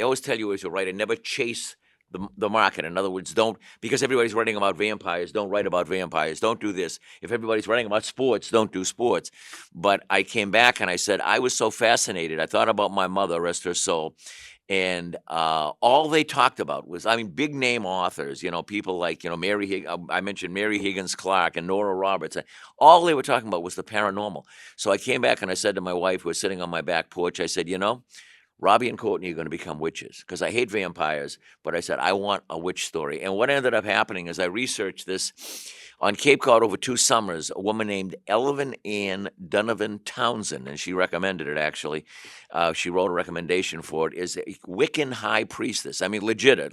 always tell you as a writer, never chase the market. In other words, don't, because everybody's writing about vampires, don't write about vampires. Don't do this. If everybody's writing about sports, don't do sports. But I came back and I said, I was so fascinated. I thought about my mother, rest her soul. And all they talked about was, I mean, big name authors, you know, people like, you know, I mentioned Mary Higgins Clark and Nora Roberts. All they were talking about was the paranormal. So I came back and I said to my wife, who was sitting on my back porch, I said, you know, Robbie and Courtney are going to become witches because I hate vampires. But I said, I want a witch story. And what ended up happening is I researched this. On Cape Cod over 2 summers, a woman named Elvin Ann Donovan Townsend, and she recommended it actually, she wrote a recommendation for it, is a Wiccan high priestess. I mean, legit,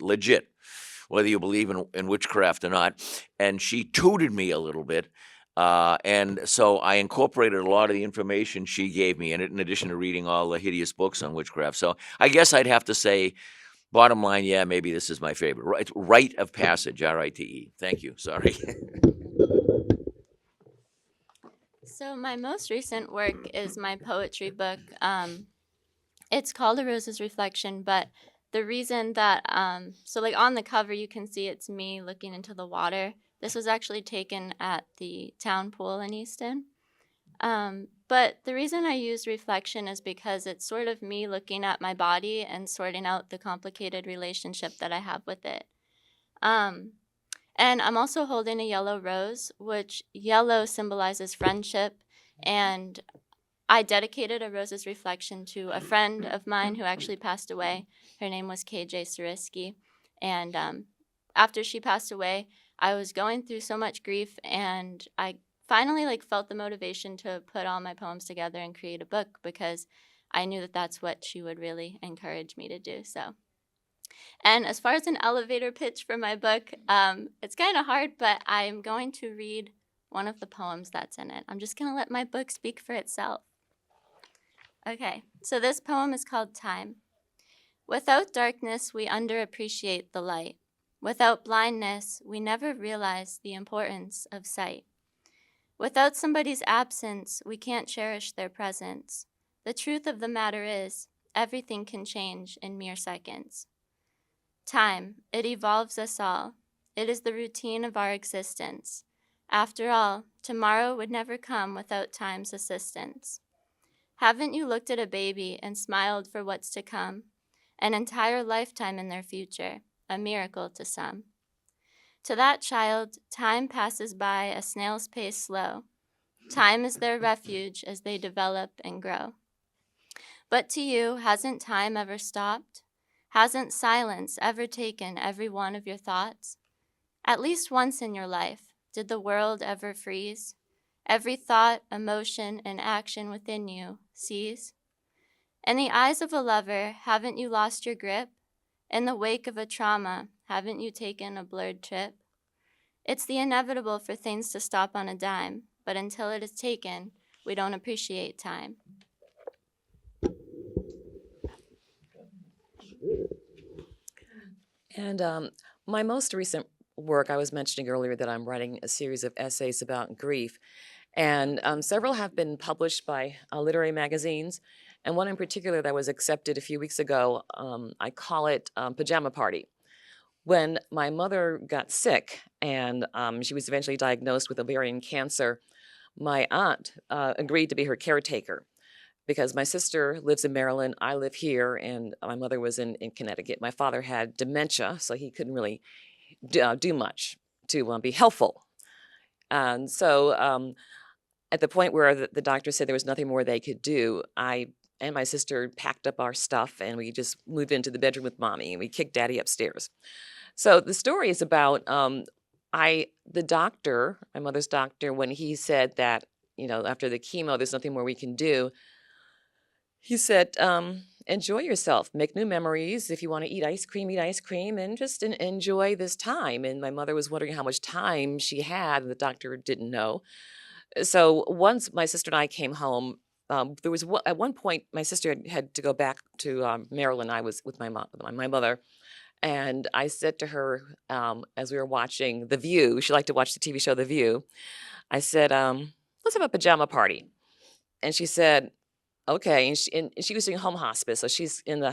whether you believe in witchcraft or not. And she tutored me a little bit. And so I incorporated a lot of the information she gave me in it, in addition to reading all the hideous books on witchcraft. So I guess I'd have to say, bottom line, yeah, maybe this is my favorite. It's Rite of Passage, R-I-T-E. Thank you. Sorry. So my most recent work is my poetry book. It's called A Rose's Reflection, but the reason that, so like on the cover, you can see it's me looking into the water. This was actually taken at the town pool in Easton. But the reason I use reflection is because it's sort of me looking at my body and sorting out the complicated relationship that I have with it. Um, and I'm also holding a yellow rose, which yellow symbolizes friendship. And I dedicated a rose's reflection to a friend of mine who actually passed away. Her name was KJ Sariski. And after she passed away, I was going through so much grief, and I finally felt the motivation to put all my poems together and create a book, because I knew that that's what she would really encourage me to do. So, and as far as an elevator pitch for my book, it's kind of hard, but I'm going to read one of the poems that's in it. I'm just going to let my book speak for itself. Okay, so this poem is called Time. Without darkness, we underappreciate the light. Without blindness, we never realize the importance of sight. Without somebody's absence, we can't cherish their presence. The truth of the matter is, everything can change in mere seconds. Time, it evolves us all. It is the routine of our existence. After all, tomorrow would never come without time's assistance. Haven't you looked at a baby and smiled for what's to come? An entire lifetime in their future, a miracle to some. To that child, time passes by a snail's pace slow. Time is their refuge as they develop and grow. But to you, hasn't time ever stopped? Hasn't silence ever taken every one of your thoughts? At least once in your life, did the world ever freeze? Every thought, emotion, and action within you cease? In the eyes of a lover, haven't you lost your grip? In the wake of a trauma, haven't you taken a blurred trip? It's the inevitable for things to stop on a dime, but until it is taken, we don't appreciate time. And my most recent work, I was mentioning earlier that I'm writing a series of essays about grief. And several have been published by literary magazines. And one in particular that was accepted a few weeks ago, I call it Pajama Party. When my mother got sick and she was eventually diagnosed with ovarian cancer, my aunt agreed to be her caretaker because my sister lives in Maryland, I live here, and my mother was in Connecticut. My father had dementia, so he couldn't really do much to be helpful. And so at the point where the doctor said there was nothing more they could do, I and my sister packed up our stuff and we just moved into the bedroom with mommy and we kicked daddy upstairs. So the story is about the doctor, my mother's doctor, when he said that, after the chemo, there's nothing more we can do. He said, enjoy yourself, make new memories. If you want to eat ice cream, and just enjoy this time. And my mother was wondering how much time she had, and the doctor didn't know. So once my sister and I came home, there was at one point my sister had to go back to Maryland. I was with my mother, and I said to her as we were watching The View, she liked to watch the TV show The View. I said, "Let's have a pajama party," and she said, "Okay." And she was doing home hospice, so she's in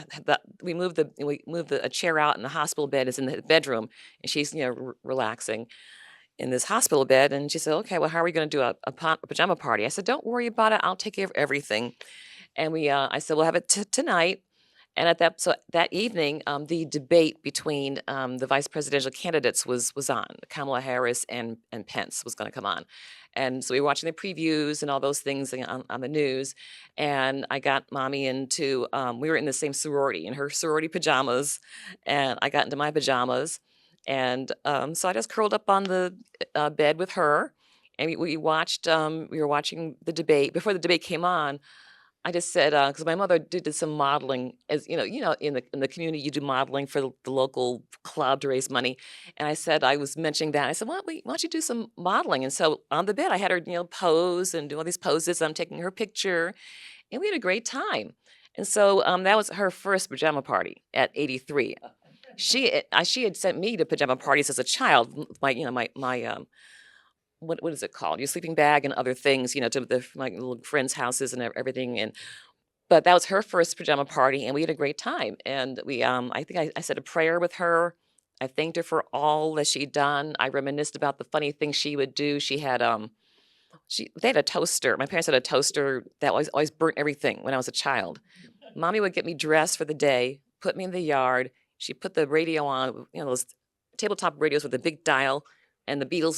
we moved a chair out, and the hospital bed is in the bedroom, and she's relaxing in this hospital bed. And she said, "Okay, well, how are we going to do a pajama party?" I said, "Don't worry about it. I'll take care of everything." And I said, "We'll have it tonight." And that evening, the debate between the vice presidential candidates was on. Kamala Harris and Pence was going to come on. And so we were watching the previews and all those things on the news. And I got mommy we were in the same sorority, in her sorority pajamas. And I got into my pajamas. And so I just curled up on the bed with her. And we were watching the debate. Before the debate came on, I just said, because my mother did some modeling, as in the community, you do modeling for the local club to raise money. And I said, I was mentioning that. I said, why don't you do some modeling? And so on the bed, I had her, pose and do all these poses. I'm taking her picture, and we had a great time. And so that was her first pajama party at 83. She had sent me to pajama parties as a child. What is it called? Your sleeping bag and other things, to my little friends' houses and everything. But that was her first pajama party, and we had a great time. And I think I said a prayer with her. I thanked her for all that she'd done. I reminisced about the funny things she would do. She had They had a toaster. My parents had a toaster that always burnt everything when I was a child. Mommy would get me dressed for the day, put me in the yard. She put the radio on, those tabletop radios with a big dial, and the Beatles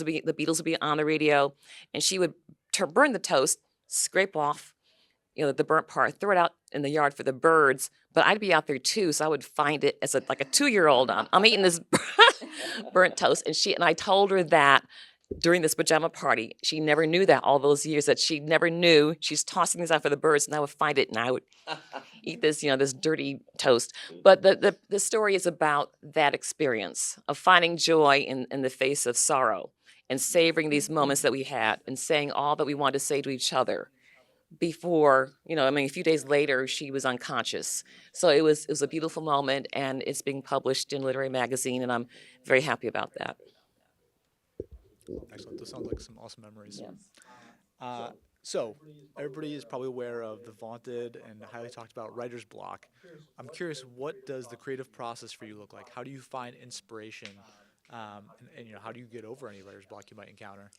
would be on the radio, and she would burn the toast, scrape off, the burnt part, throw it out in the yard for the birds. But I'd be out there too, so I would find it as like a 2-year-old. I'm eating this burnt toast, and I told her that during this pajama party. She never knew that all those years, that she never knew. She's tossing these out for the birds, and I would find it, and I would eat this dirty toast. But the story is about that experience of finding joy in the face of sorrow, and savoring these moments that we had, and saying all that we wanted to say to each other before, a few days later, she was unconscious. So it was a beautiful moment, and it's being published in Literary Magazine, and I'm very happy about that. Excellent. Those sound like some awesome memories. So everybody is probably aware of the vaunted and highly talked about writer's block. I'm curious, what does the creative process for you look like? How do you find inspiration? And how do you get over any writer's block you might encounter?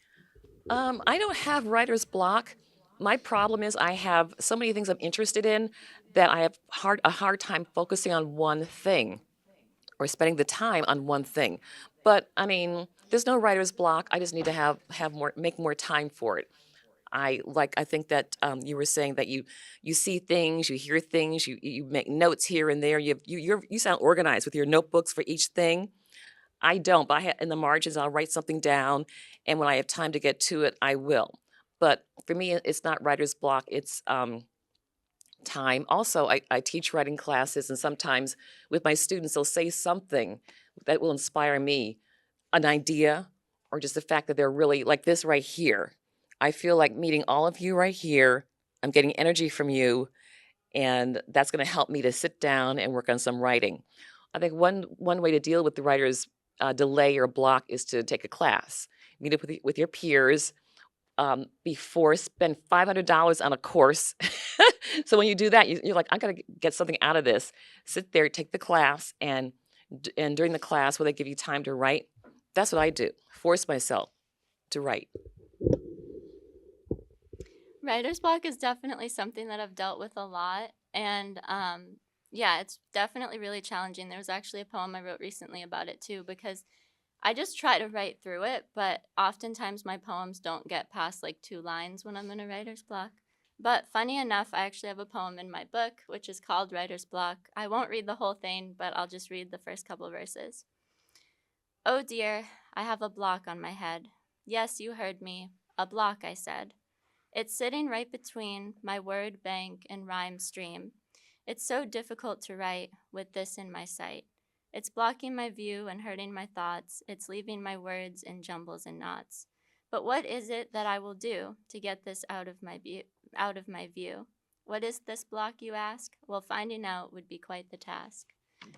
I don't have writer's block. My problem is I have so many things I'm interested in that I have a hard time focusing on one thing, or spending the time on one thing. But there's no writer's block. I just need to make more time for it. I think that you were saying that you see things, you hear things, you make notes here and there. You sound organized with your notebooks for each thing. I don't, but in the margins, I'll write something down, and when I have time to get to it, I will. But for me, it's not writer's block. It's time. Also, I teach writing classes, and sometimes with my students, they'll say something that will inspire me, an idea, or just the fact that they're really like this right here. I feel like meeting all of you right here. I'm getting energy from you, and that's going to help me to sit down and work on some writing. I think one way to deal with the writer's delay or block is to take a class. Meet up with your peers. Before, spend $500 on a course. So when you do that, you're like, I got to get something out of this. Sit there, take the class, and during the class, will they give you time to write? That's what I do. Force myself to write. Writer's block is definitely something that I've dealt with a lot. And it's definitely really challenging. There was actually a poem I wrote recently about it too, because I just try to write through it, but oftentimes my poems don't get past like 2 lines when I'm in a writer's block. But funny enough, I actually have a poem in my book, which is called Writer's Block. I won't read the whole thing, but I'll just read the first couple verses. Oh dear, I have a block on my head. Yes, you heard me. A block, I said. It's sitting right between my word bank and rhyme stream. It's so difficult to write with this in my sight. It's blocking my view and hurting my thoughts. It's leaving my words in jumbles and knots. But what is it that I will do to get this out of my view? What is this block, you ask? Well, finding out would be quite the task.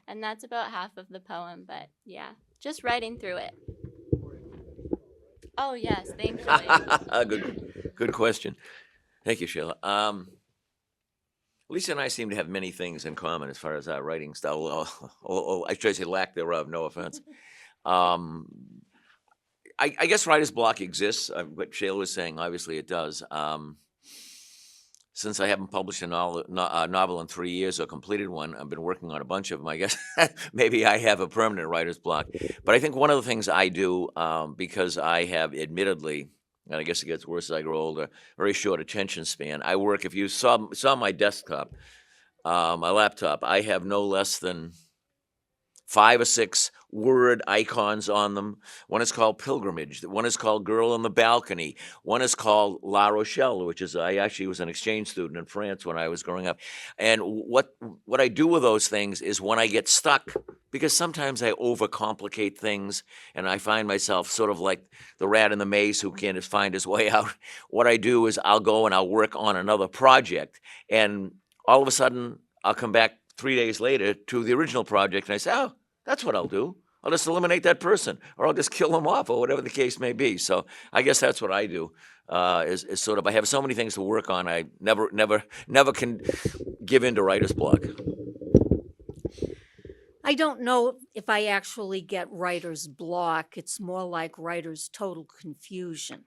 And that's about half of the poem, but yeah, just writing through it. Oh yes, thankfully. Good question. Thank you, Sheila. Lisa and I seem to have many things in common as far as our writing style. I should say lack thereof, no offense. I guess writer's block exists. What Sheila was saying, obviously it does. Since I haven't published a novel in 3 years or completed one, I've been working on a bunch of them. I guess maybe I have a permanent writer's block. But I think one of the things I do, because I have admittedly, and I guess it gets worse as I grow older, very short attention span. I work, if you saw my desktop, my laptop, I have no less than 5 or 6 word icons on them. One is called Pilgrimage. One is called Girl on the Balcony. One is called La Rochelle, which is, I actually was an exchange student in France when I was growing up. And what I do with those things is when I get stuck, because sometimes I overcomplicate things and I find myself sort of like the rat in the maze who can't find his way out. What I do is I'll go and I'll work on another project. And all of a sudden, I'll come back 3 days later to the original project and I say, oh, that's what I'll do. I'll just eliminate that person, or I'll just kill them off, or whatever the case may be. So I guess that's what I do. Is sort of, I have so many things to work on. I never can give in to writer's block. I don't know if I actually get writer's block. It's more like writer's total confusion.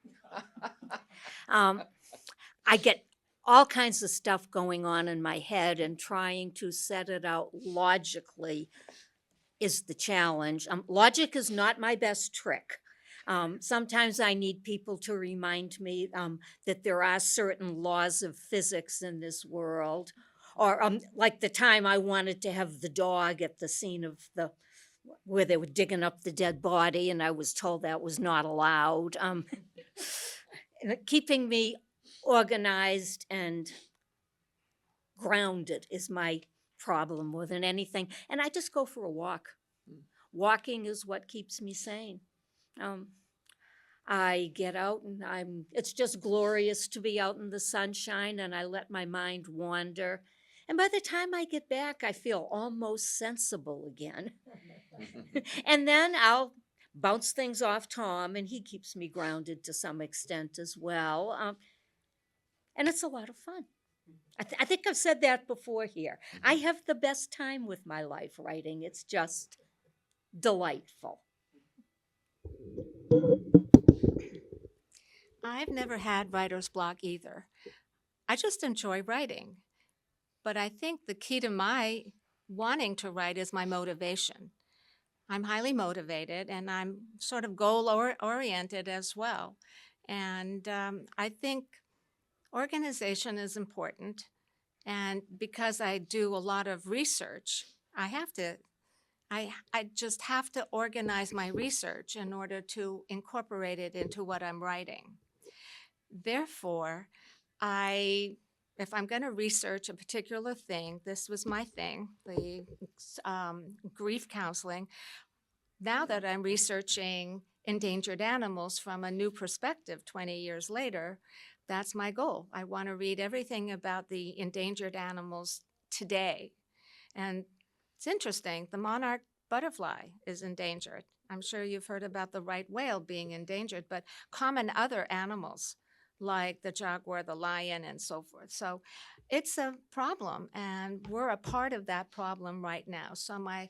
I get all kinds of stuff going on in my head, and trying to set it out logically is the challenge. Logic is not my best trick. Sometimes I need people to remind me that there are certain laws of physics in this world. Or like the time I wanted to have the dog at the scene of where they were digging up the dead body, and I was told that was not allowed. Keeping me organized and grounded is my problem more than anything. And I just go for a walk. Walking is what keeps me sane. I get out and it's just glorious to be out in the sunshine, and I let my mind wander. And by the time I get back, I feel almost sensible again. And then I'll bounce things off Tom, and he keeps me grounded to some extent as well. And it's a lot of fun. I think I've said that before here. I have the best time with my life writing. It's just delightful. I've never had writer's block either. I just enjoy writing. But I think the key to my wanting to write is my motivation. I'm highly motivated, and I'm sort of goal-oriented as well. And I think organization is important. And because I do a lot of research, I just have to organize my research in order to incorporate it into what I'm writing. Therefore, if I'm going to research a particular thing, this was my thing, the grief counseling. Now that I'm researching endangered animals from a new perspective 20 years later, that's my goal. I want to read everything about the endangered animals today. And it's interesting, the monarch butterfly is endangered. I'm sure you've heard about the right whale being endangered, but common other animals like the jaguar, the lion, and so forth. So it's a problem, and we're a part of that problem right now. So my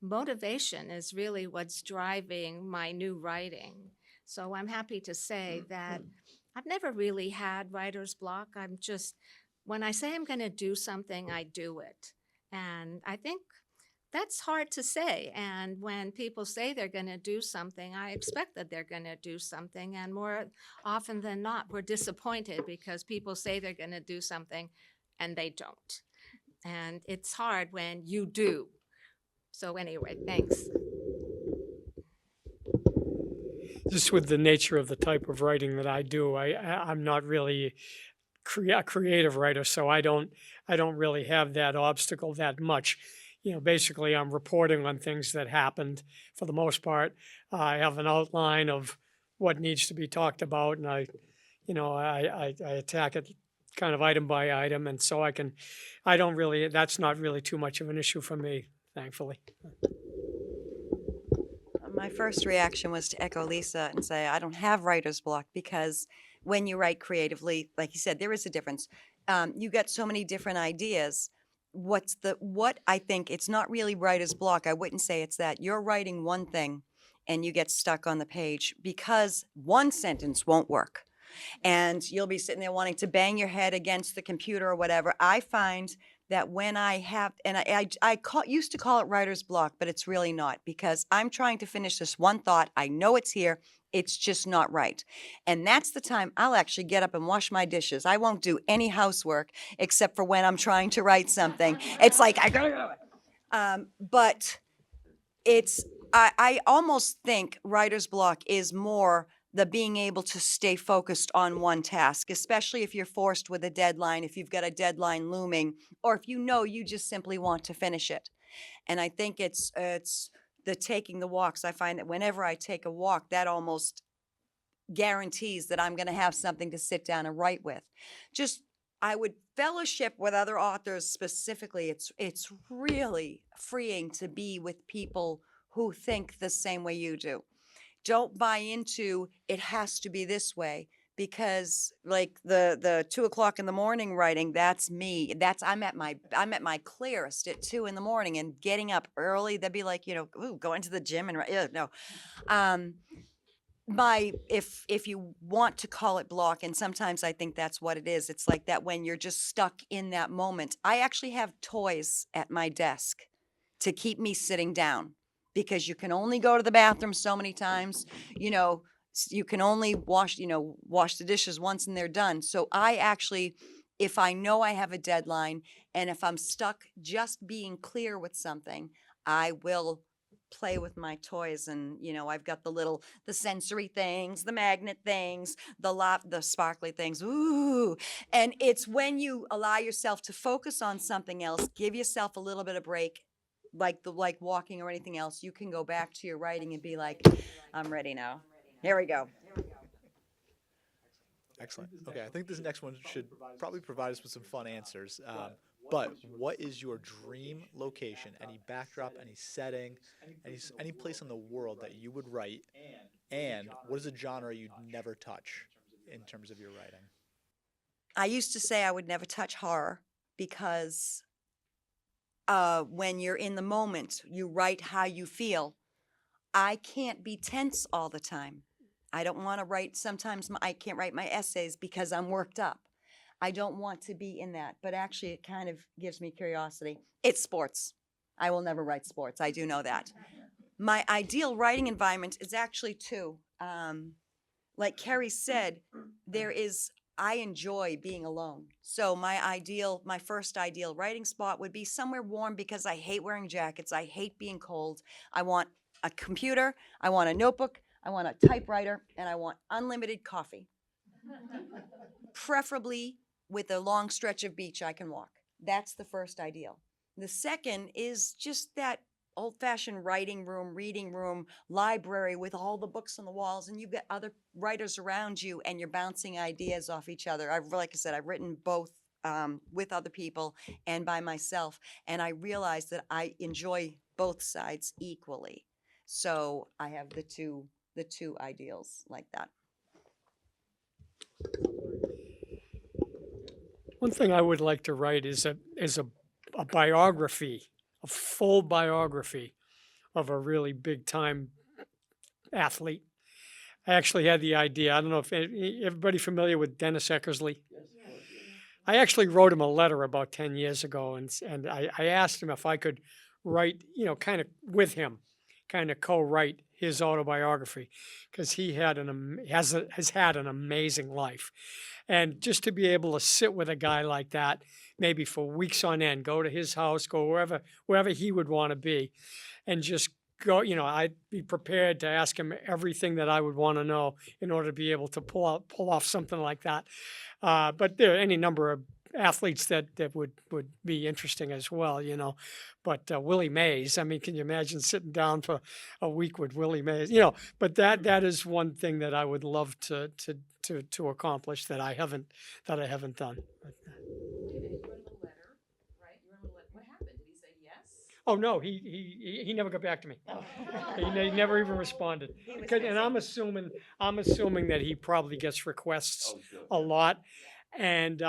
motivation is really what's driving my new writing. So I'm happy to say that I've never really had writer's block. When I say I'm going to do something, I do it. And I think that's hard to say. And when people say they're going to do something, I expect that they're going to do something. And more often than not, we're disappointed because people say they're going to do something and they don't. And it's hard when you do. So anyway, thanks. Just with the nature of the type of writing that I do, I'm not really a creative writer, so I don't really have that obstacle that much. Basically, I'm reporting on things that happened for the most part. I have an outline of what needs to be talked about, and I attack it kind of item by item, and so that's not really too much of an issue for me, thankfully. My first reaction was to echo Lisa and say, I don't have writer's block, because when you write creatively, like you said, there is a difference. You get so many different ideas. What I think, it's not really writer's block. I wouldn't say it's that. You're writing one thing and you get stuck on the page because one sentence won't work. And you'll be sitting there wanting to bang your head against the computer or whatever. I find that when I have, and used to call it writer's block, but it's really not, because I'm trying to finish this one thought. I know it's here. It's just not right. And that's the time I'll actually get up and wash my dishes. I won't do any housework except for when I'm trying to write something. It's like, I gotta go. But I almost think writer's block is more the being able to stay focused on one task, especially if you're forced with a deadline, if you've got a deadline looming, or if you just simply want to finish it. And I think it's the taking the walks. I find that whenever I take a walk, that almost guarantees that I'm going to have something to sit down and write with. I would fellowship with other authors specifically. It's really freeing to be with people who think the same way you do. Don't buy into it has to be this way, because like the 2 o'clock in the morning writing, that's me. I'm at my clearest at 2 in the morning, and getting up early. They'd be like, ooh, going to the gym and write. No. if you want to call it block, and sometimes I think that's what it is, it's like that when you're just stuck in that moment. I actually have toys at my desk to keep me sitting down, because you can only go to the bathroom so many times, you know, you can only wash the dishes once and they're done. So I actually, if I know I have a deadline and if I'm stuck just being clear with something, I will play with my toys. And I've got the sensory things, the magnet things, the sparkly things. Ooh. And it's when you allow yourself to focus on something else, give yourself a little bit of break, like walking or anything else, you can go back to your writing and be like, I'm ready now. Here we go. Excellent. Okay, I think this next one should probably provide us with some fun answers. But what is your dream location? Any backdrop, any setting, any place in the world that you would write? And what is a genre you'd never touch in terms of your writing? I used to say I would never touch horror because when you're in the moment, you write how you feel. I can't be tense all the time. I don't want to write, sometimes I can't write my essays because I'm worked up. I don't want to be in that, but actually it kind of gives me curiosity. It's sports. I will never write sports. I do know that. My ideal writing environment is actually two. Like Kerry said, I enjoy being alone. So my first ideal writing spot would be somewhere warm because I hate wearing jackets. I hate being cold. I want a computer. I want a notebook. I want a typewriter, and I want unlimited coffee. Preferably with a long stretch of beach I can walk. That's the first ideal. The second is just that old-fashioned writing room, reading room, library with all the books on the walls, and you've got other writers around you, and you're bouncing ideas off each other. Like I said, I've written both with other people and by myself, and I realize that I enjoy both sides equally. So I have the two ideals like that. One thing I would like to write is a biography, a full biography of a really big time athlete. I actually had the idea. I don't know if everybody familiar with Dennis Eckersley. I actually wrote him a letter about 10 years ago, and I asked him if I could write, kind of with him, kind of co-write his autobiography, because he has had an amazing life. And just to be able to sit with a guy like that, maybe for weeks on end, go to his house, go wherever he would want to be, and just go, I'd be prepared to ask him everything that I would want to know in order to be able to pull off something like that. But there are any number of athletes that would be interesting as well, But Willie Mays, I mean, can you imagine sitting down for a week with Willie Mays? But that is one thing that I would love to accomplish that I haven't done. What happened? Did he say yes? Oh no, he never got back to me. He never even responded. And I'm assuming that he probably gets requests a lot. And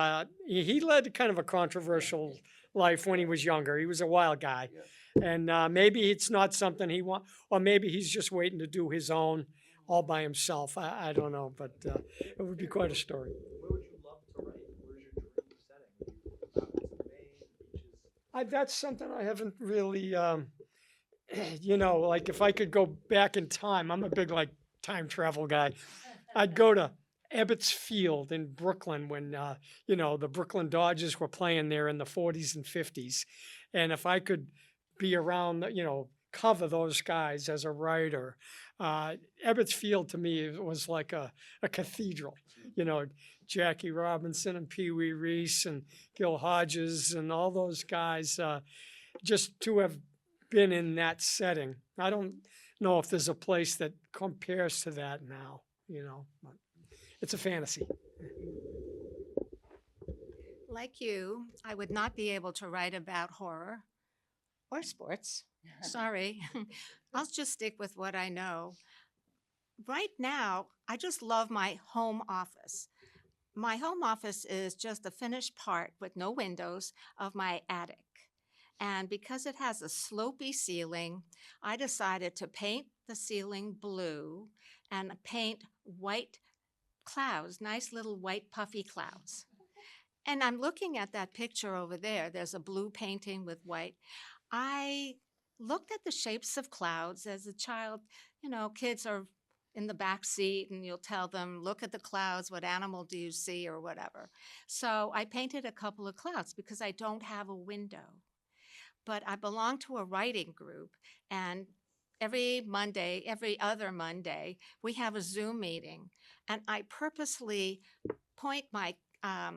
he led kind of a controversial life when he was younger. He was a wild guy. And maybe it's not something he wants, or maybe he's just waiting to do his own all by himself. I don't know, but it would be quite a story. Where would you love to write? Where's your dream setting? Beaches? That's something I haven't really, like if I could go back in time, I'm a big time travel guy. I'd go to Ebbets Field in Brooklyn when, the Brooklyn Dodgers were playing there in the 40s and 50s. And if I could be around, cover those guys as a writer, Ebbets Field to me was like a cathedral. Jackie Robinson and Pee Wee Reese and Gil Hodges and all those guys, just to have been in that setting. I don't know if there's a place that compares to that now, but it's a fantasy. Like you, I would not be able to write about horror or sports. Sorry. I'll just stick with what I know. Right now, I just love my home office. My home office is just the finished part with no windows of my attic. And because it has a slopey ceiling, I decided to paint the ceiling blue and paint white clouds, nice little white puffy clouds. And I'm looking at that picture over there. There's a blue painting with white. I looked at the shapes of clouds as a child. You know, kids are in the back seat and you'll tell them, look at the clouds, what animal do you see, or whatever. So I painted a couple of clouds because I don't have a window. But I belong to a writing group, and every Monday, every other Monday, we have a Zoom meeting. And I purposely point my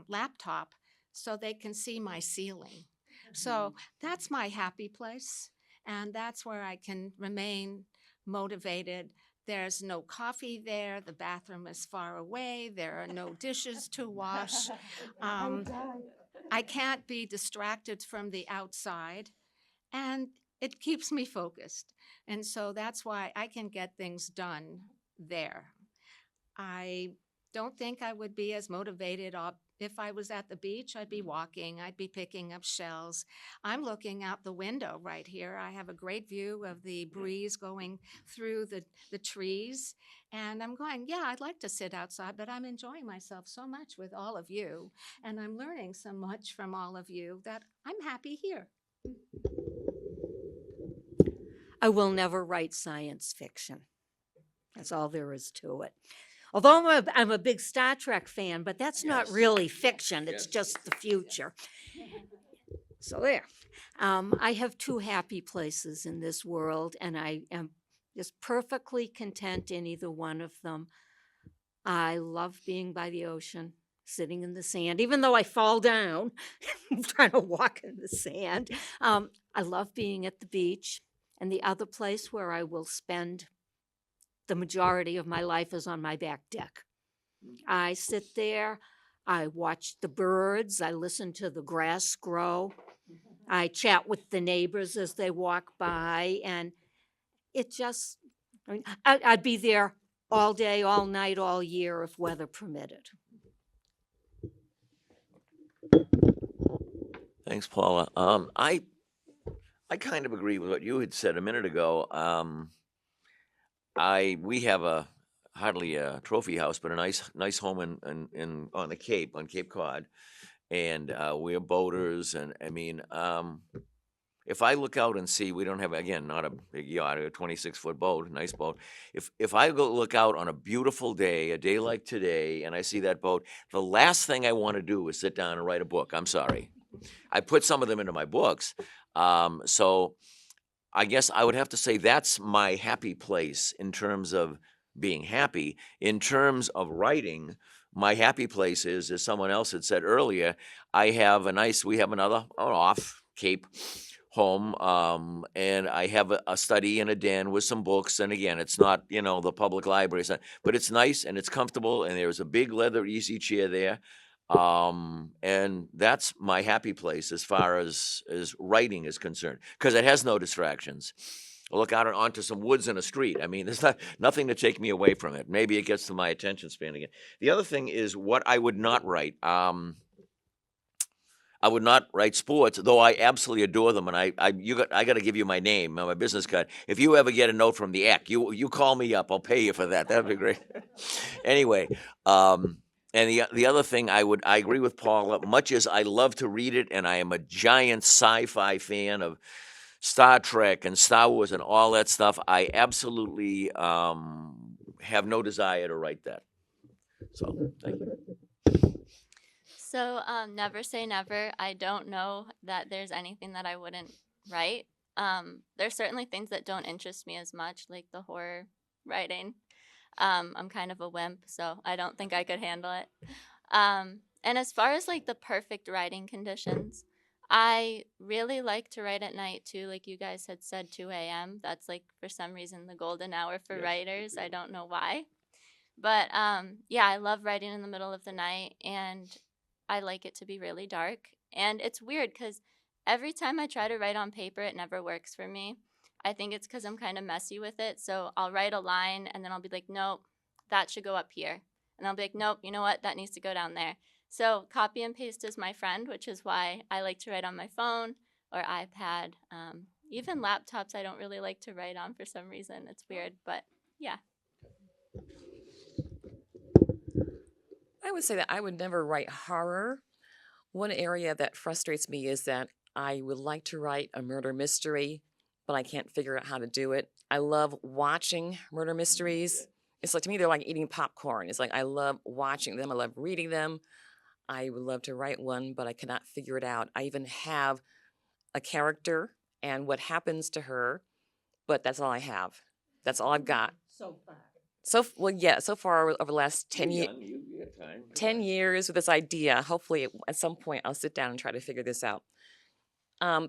laptop so they can see my ceiling. So that's my happy place, and that's where I can remain motivated. There's no coffee there. The bathroom is far away. There are no dishes to wash. I can't be distracted from the outside, and it keeps me focused. And so that's why I can get things done there. I don't think I would be as motivated if I was at the beach. I'd be walking, I'd be picking up shells. I'm looking out the window right here. I have a great view of the breeze going through the trees. And I'm going, yeah, I'd like to sit outside, but I'm enjoying myself so much with all of you. And I'm learning so much from all of you that I'm happy here. I will never write science fiction. That's all there is to it. Although I'm a big Star Trek fan, but that's not really fiction. It's just the future. So there. I have two happy places in this world, and I am just perfectly content in either one of them. I love being by the ocean, sitting in the sand, even though I fall down trying to walk in the sand. I love being at the beach. And the other place where I will spend the majority of my life is on my back deck. I sit there, I watch the birds, I listen to the grass grow, I chat with the neighbors as they walk by, and it just, I'd be there all day, all night, all year if weather permitted. Thanks, Paula. I kind of agree with what you had said a minute ago. We have hardly a trophy house, but a nice home in on the Cape, on Cape Cod, and we're boaters. And I mean, if I look out and see, we don't have, again, not a big yacht, a 26-foot boat, nice boat. If I go look out on a beautiful day, a day like today, and I see that boat, the last thing I want to do is sit down and write a book. I'm sorry. I put some of them into my books. So I guess I would have to say that's my happy place in terms of being happy. In terms of writing, my happy place is, as someone else had said earlier, we have another off Cape home, and I have a study and a den with some books. And again, it's not, the public library, but it's nice and it's comfortable, and there's a big leather easy chair there. And that's my happy place as far as writing is concerned, because it has no distractions. I look out onto some woods in a street. I mean, there's nothing to take me away from it. Maybe it gets to my attention span again. The other thing is what I would not write. I would not write sports, though I absolutely adore them. And I got to give you my name, my business card. If you ever get a note from the EC, you call me up. I'll pay you for that. That'd be great. Anyway, and the other thing I agree with Paula. Much as I love to read it, and I am a giant sci-fi fan of Star Trek and Star Wars and all that stuff, I absolutely have no desire to write that. So thank you. So, never say never. I don't know that there's anything that I wouldn't write. There's certainly things that don't interest me as much, like the horror writing. I'm kind of a wimp, so I don't think I could handle it. And as far as like the perfect writing conditions, I really like to write at night too. Like you guys had said, 2 a.m. That's like for some reason the golden hour for writers. I don't know why. But yeah, I love writing in the middle of the night, and I like it to be really dark. And it's weird because every time I try to write on paper, it never works for me. I think it's because I'm kind of messy with it. So I'll write a line and then I'll be like, nope, that should go up here. And I'll be like, nope, you know what? That needs to go down there. So copy and paste is my friend, which is why I like to write on my phone or iPad. Even laptops, I don't really like to write on for some reason. It's weird, but yeah. I would say that I would never write horror. One area that frustrates me is that I would like to write a murder mystery, but I can't figure out how to do it. I love watching murder mysteries. It's like, to me, they're like eating popcorn. It's like I love watching them, I love reading them. I would love to write one, but I cannot figure it out. I even have a character and what happens to her, but that's all I have. That's all I've got. So far. Well, yeah, so far over the last 10 years. Young, you got time. Come 10 on. years with this idea. Hopefully, at some point, I'll sit down and try to figure this out.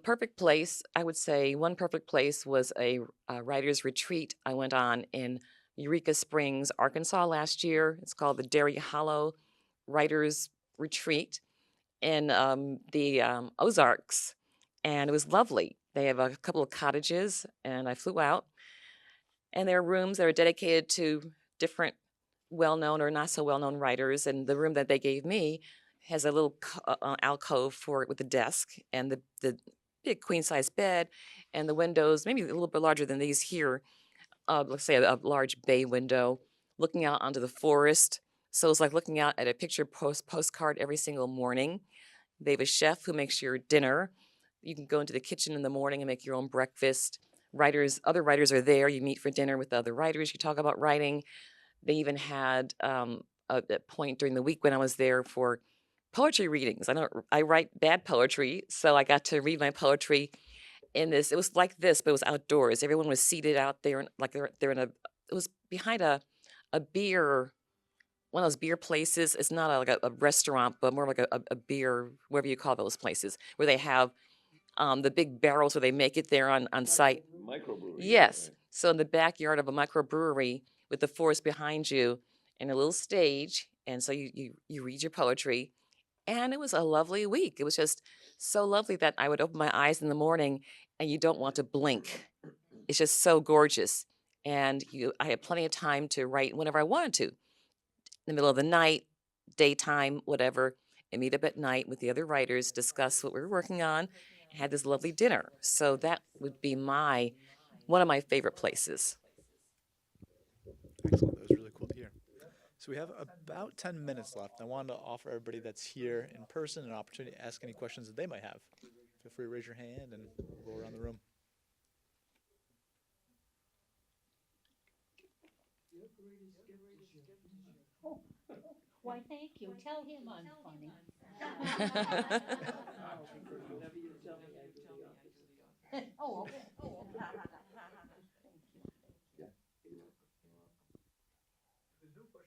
Perfect place, I would say one perfect place was a writer's retreat I went on in Eureka Springs, Arkansas last year. It's called the Dairy Hollow Writers Retreat in the Ozarks. And it was lovely. They have a couple of cottages, and I flew out. And there are rooms that are dedicated to different well-known or not so well-known writers. And the room that they gave me has a little alcove for it with a desk and the big queen-size bed and the windows, maybe a little bit larger than these here. Let's say a large bay window looking out onto the forest. So it's like looking out at a picture postcard every single morning. They have a chef who makes your dinner. You can go into the kitchen in the morning and make your own breakfast. Other writers are there. You meet for dinner with other writers. You talk about writing. They even had a point during the week when I was there for poetry readings. I write bad poetry, so I got to read my poetry in this. It was like this, but it was outdoors. Everyone was seated out there, like they're in a. It was behind a beer, one of those beer places. It's not like a restaurant, but more like a beer, whatever you call those places, where they have the big barrels where they make it there on site. Microbrewery. Yes. So in the backyard of a microbrewery with the forest behind you and a little stage. And so you read your poetry. And it was a lovely week. It was just so lovely that I would open my eyes in the morning and you don't want to blink. It's just so gorgeous. And I had plenty of time to write whenever I wanted to. In the middle of the night, daytime, whatever, and meet up at night with the other writers, discuss what we were working on, and had this lovely dinner. So that would be one of my favorite places. Excellent. That was really cool to hear. So we have about 10 minutes left. I wanted to offer everybody that's here in person an opportunity to ask any questions that they might have. Feel free to raise your hand and we'll go around the room. Why, thank you. Tell him I'm funny. Oh, okay.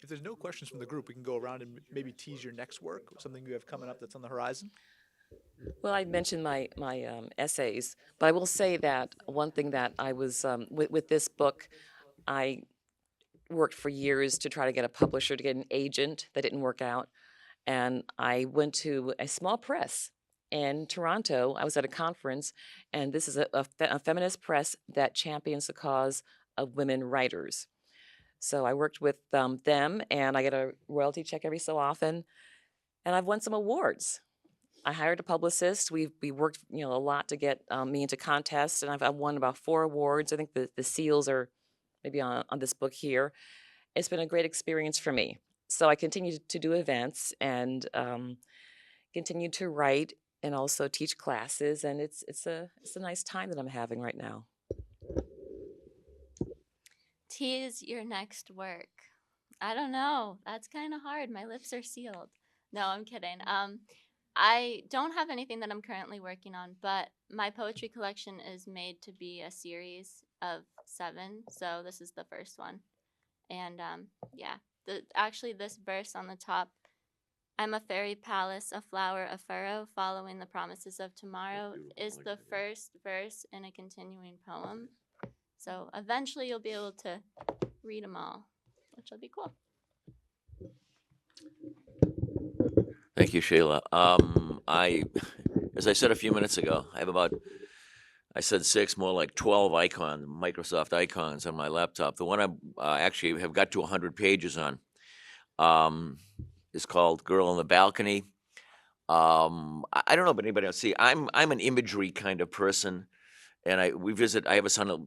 If there's no questions from the group, we can go around and maybe tease your next work, something you have coming up that's on the horizon. Well, I mentioned my essays, but I will say that one thing that I was with this book, I worked for years to try to get a publisher, to get an agent. That didn't work out, and I went to a small press in Toronto. I was at a conference, and this is a feminist press that champions the cause of women writers. So I worked with them, and I get a royalty check every so often, and I've won some awards. I hired a publicist. We worked a lot to get me into contests, and I've won about 4 awards. I think the seals are maybe on this book here. It's been a great experience for me. So I continue to do events and continue to write and also teach classes, and it's a nice time that I'm having right now. Tease your next work. I don't know. That's kind of hard. My lips are sealed. No, I'm kidding. I don't have anything that I'm currently working on, but my poetry collection is made to be a series of 7. So this is the first one. And yeah, actually this verse on the top, I'm a fairy palace, a flower, a furrow, following the promises of tomorrow, is the first verse in a continuing poem. So eventually you'll be able to read them all, which will be cool. Thank you, Shayla. As I said a few minutes ago, I said 6, more like 12 Microsoft icons on my laptop. The one I actually have got to 100 pages on is called Girl on the Balcony. I don't know about anybody else. See, I'm an imagery kind of person and I have a son, a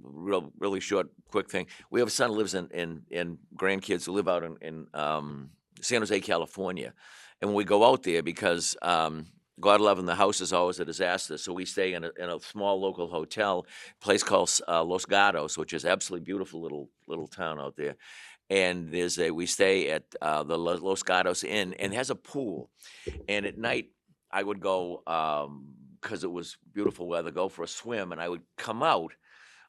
really short, quick thing. We have a son who lives in grandkids who live out in San Jose, California. And when we go out there, because God love him, the house is always a disaster. So we stay in a small local hotel, place called Los Gatos, which is absolutely beautiful little town out there. And we stay at the Los Gatos Inn, and it has a pool. And at night, I would go, because it was beautiful weather, go for a swim, and I would come out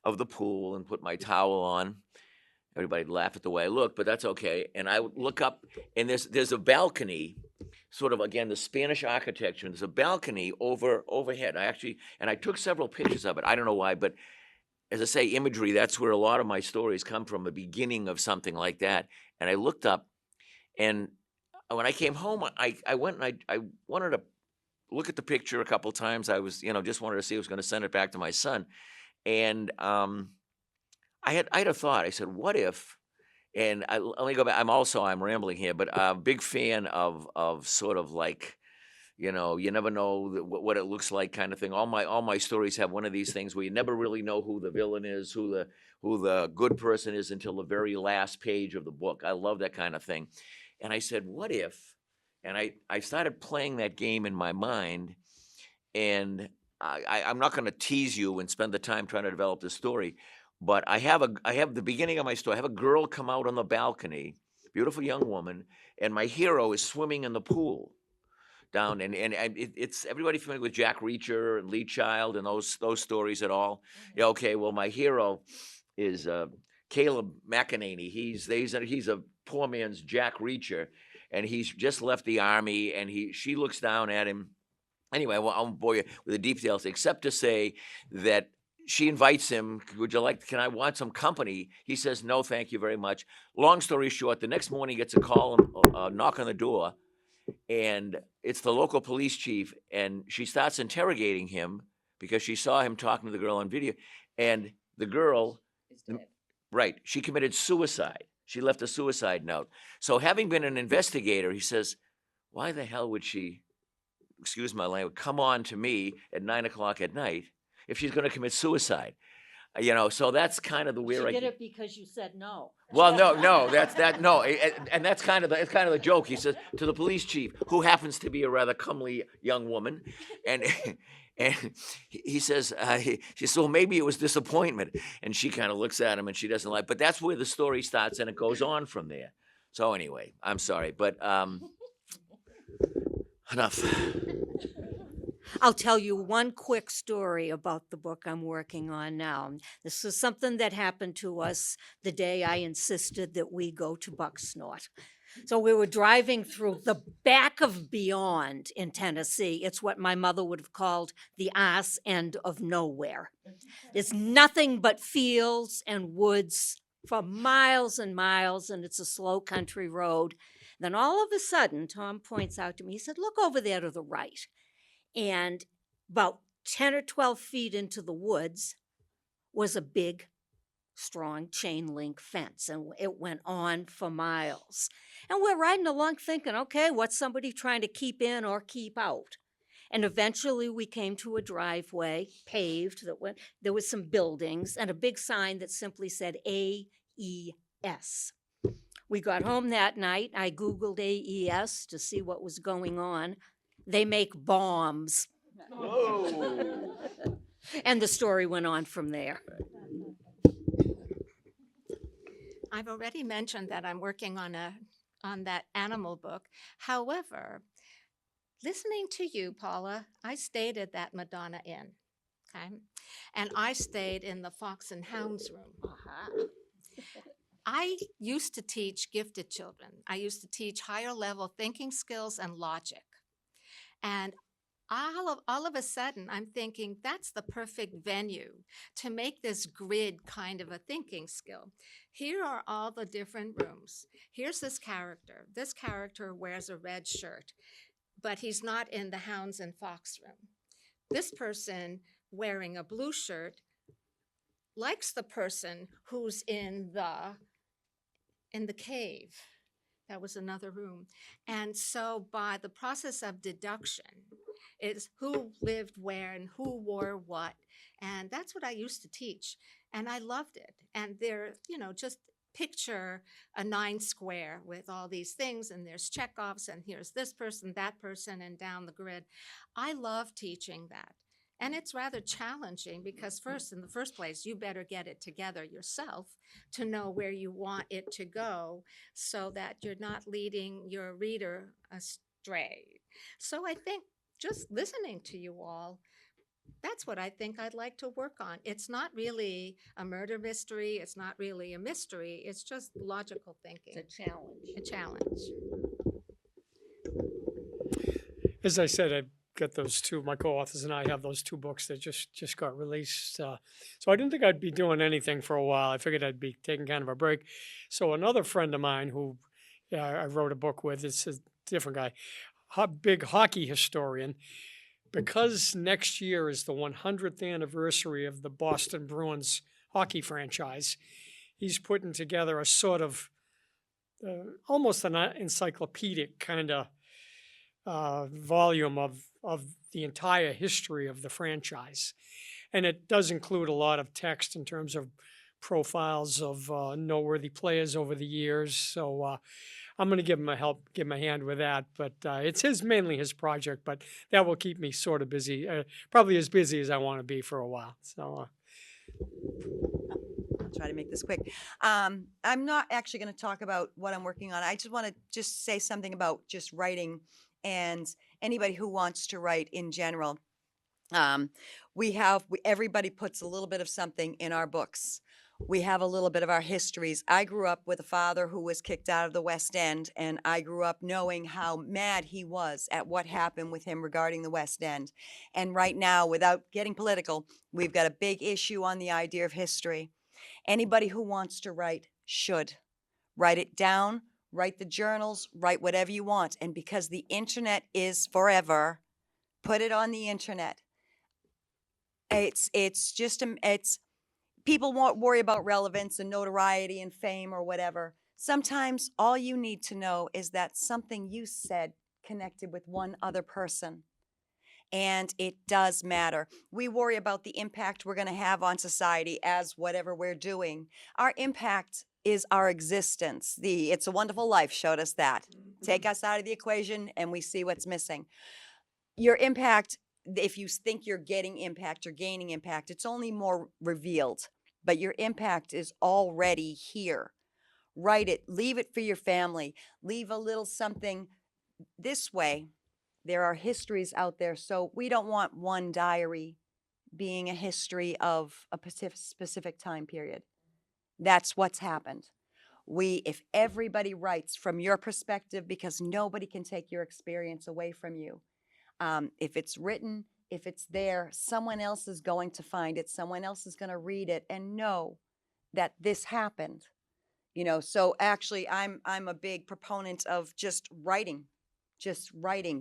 of the pool and put my towel on. Everybody'd laugh at the way I look, but that's okay. And I would look up, and there's a balcony, sort of, again, the Spanish architecture, and there's a balcony overhead. I took several pictures of it. I don't know why, but as I say, imagery, that's where a lot of my stories come from, the beginning of something like that. And I looked up, and when I came home, I went and I wanted to look at the picture a couple times. I was, just wanted to see, I was going to send it back to my son. And I had a thought. I said, what if, and let me go back. I'm rambling here, but a big fan of sort of like, you never know what it looks like kind of thing. All my stories have one of these things where you never really know who the villain is, who the good person is until the very last page of the book. I love that kind of thing. And I said, what if? And I started playing that game in my mind, and I'm not going to tease you and spend the time trying to develop this story, but I have the beginning of my story. I have a girl come out on the balcony, beautiful young woman, and my hero is swimming in the pool down, and it's everybody familiar with Jack Reacher and Lee Child and those stories at all? Yeah, okay. Well, my hero is Caleb McEnany. He's a poor man's Jack Reacher, and he's just left the army, and she looks down at him. Anyway, I won't bore you with the details, except to say that she invites him. Can I want some company? He says, no, thank you very much. Long story short, the next morning he gets a call, knock on the door, and it's the local police chief, and she starts interrogating him because she saw him talking to the girl on video, and the girl, right, she committed suicide. She left a suicide note. So having been an investigator, he says, why the hell would she, excuse my language, come on to me at 9:00 at night if she's going to commit suicide? So that's kind of the She weird. did it because you said no. Well, no, and that's kind of the joke. He says to the police chief, who happens to be a rather comely young woman, and he says, she says, well, maybe it was disappointment, and she kind of looks at him and she doesn't like. But that's where the story starts, and it goes on from there. So anyway, I'm sorry, but enough. I'll tell you one quick story about the book I'm working on now. This is something that happened to us the day I insisted that we go to Bucksnort. So we were driving through the back of beyond in Tennessee. It's what my mother would have called the ass end of nowhere. There's nothing but fields and woods for miles and miles, and it's a slow country road. Then all of a sudden, Tom points out to me, he said, look over there to the right. And about 10 or 12 feet into the woods was a big, strong chain link fence, and it went on for miles. And we're riding along thinking, okay, what's somebody trying to keep in or keep out? And eventually we came to a driveway, paved, there was some buildings and a big sign that simply said AES. We got home that night. I Googled AES to see what was going on. They make bombs. Whoa. And the story went on from there. I've already mentioned that I'm working on that animal book. However, listening to you, Paula, I stayed at that Madonna Inn, okay? And I stayed in the Fox and Hounds room. I used to teach gifted children. I used to teach higher level thinking skills and logic. And all of a sudden, I'm thinking that's the perfect venue to make this grid kind of a thinking skill. Here are all the different rooms. Here's this character. This character wears a red shirt, but he's not in the Hounds and Fox room. This person wearing a blue shirt likes the person who's in the cave. That was another room. And so by the process of deduction is who lived where and who wore what. And that's what I used to teach. And I loved it. And there, just picture a 9 square with all these things, and there's checkoffs, and here's this person, that person, and down the grid. I love teaching that. And it's rather challenging because in the first place, you better get it together yourself to know where you want it to go so that you're not leading your reader astray. So I think just listening to you all, that's what I think I'd like to work on. It's not really a murder mystery. It's not really a mystery. It's just logical thinking. It's a challenge. A challenge. As I said, I've got those two, my co-authors and I have those 2 books that just got released. So I didn't think I'd be doing anything for a while. I figured I'd be taking kind of a break. So another friend of mine who I wrote a book with, it's a different guy, big hockey historian. Because next year is the 100th anniversary of the Boston Bruins hockey franchise, he's putting together a sort of almost an encyclopedic kind of volume of the entire history of the franchise. And it does include a lot of text in terms of profiles of noteworthy players over the years. So I'm going to give him a hand with that. But it's mainly his project, but that will keep me sort of busy, probably as busy as I want to be for a while. So I'll try to make this quick. I'm not actually going to talk about what I'm working on. I just want to say something about just writing and anybody who wants to write in general. Everybody puts a little bit of something in our books. We have a little bit of our histories. I grew up with a father who was kicked out of the West End, and I grew up knowing how mad he was at what happened with him regarding the West End. And right now, without getting political, we've got a big issue on the idea of history. Anybody who wants to write should. Write it down, write the journals, write whatever you want. And because the internet is forever, put it on the internet. People won't worry about relevance and notoriety and fame or whatever. Sometimes all you need to know is that something you said connected with one other person. And it does matter. We worry about the impact we're going to have on society as whatever we're doing. Our impact is our existence. The It's a Wonderful Life showed us that. Take us out of the equation and we see what's missing. Your impact, if you think you're getting impact or gaining impact, it's only more revealed. But your impact is already here. Write it. Leave it for your family. Leave a little something. This way, there are histories out there. So we don't want one diary being a history of a specific time period. That's what's happened. If everybody writes from your perspective, because nobody can take your experience away from you. If it's written, if it's there, someone else is going to find it. Someone else is going to read it and know that this happened. So actually I'm a big proponent of just writing,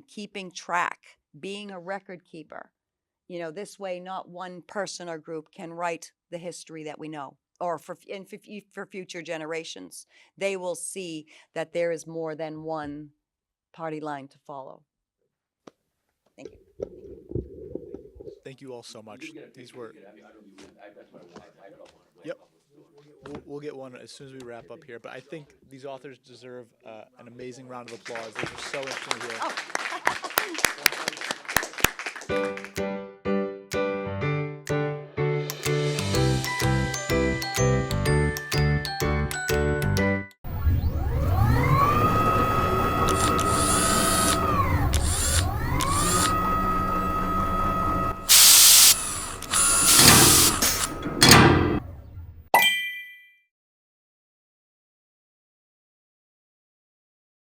keeping track, being a record keeper. This way, not one person or group can write the history that we know, or for future generations. They will see that there is more than one party line to follow. Thank you. Thank you all so much. These were. Yep. We'll get one as soon as we wrap up here. But I think these authors deserve an amazing round of applause. They were so interesting to hear. Oh.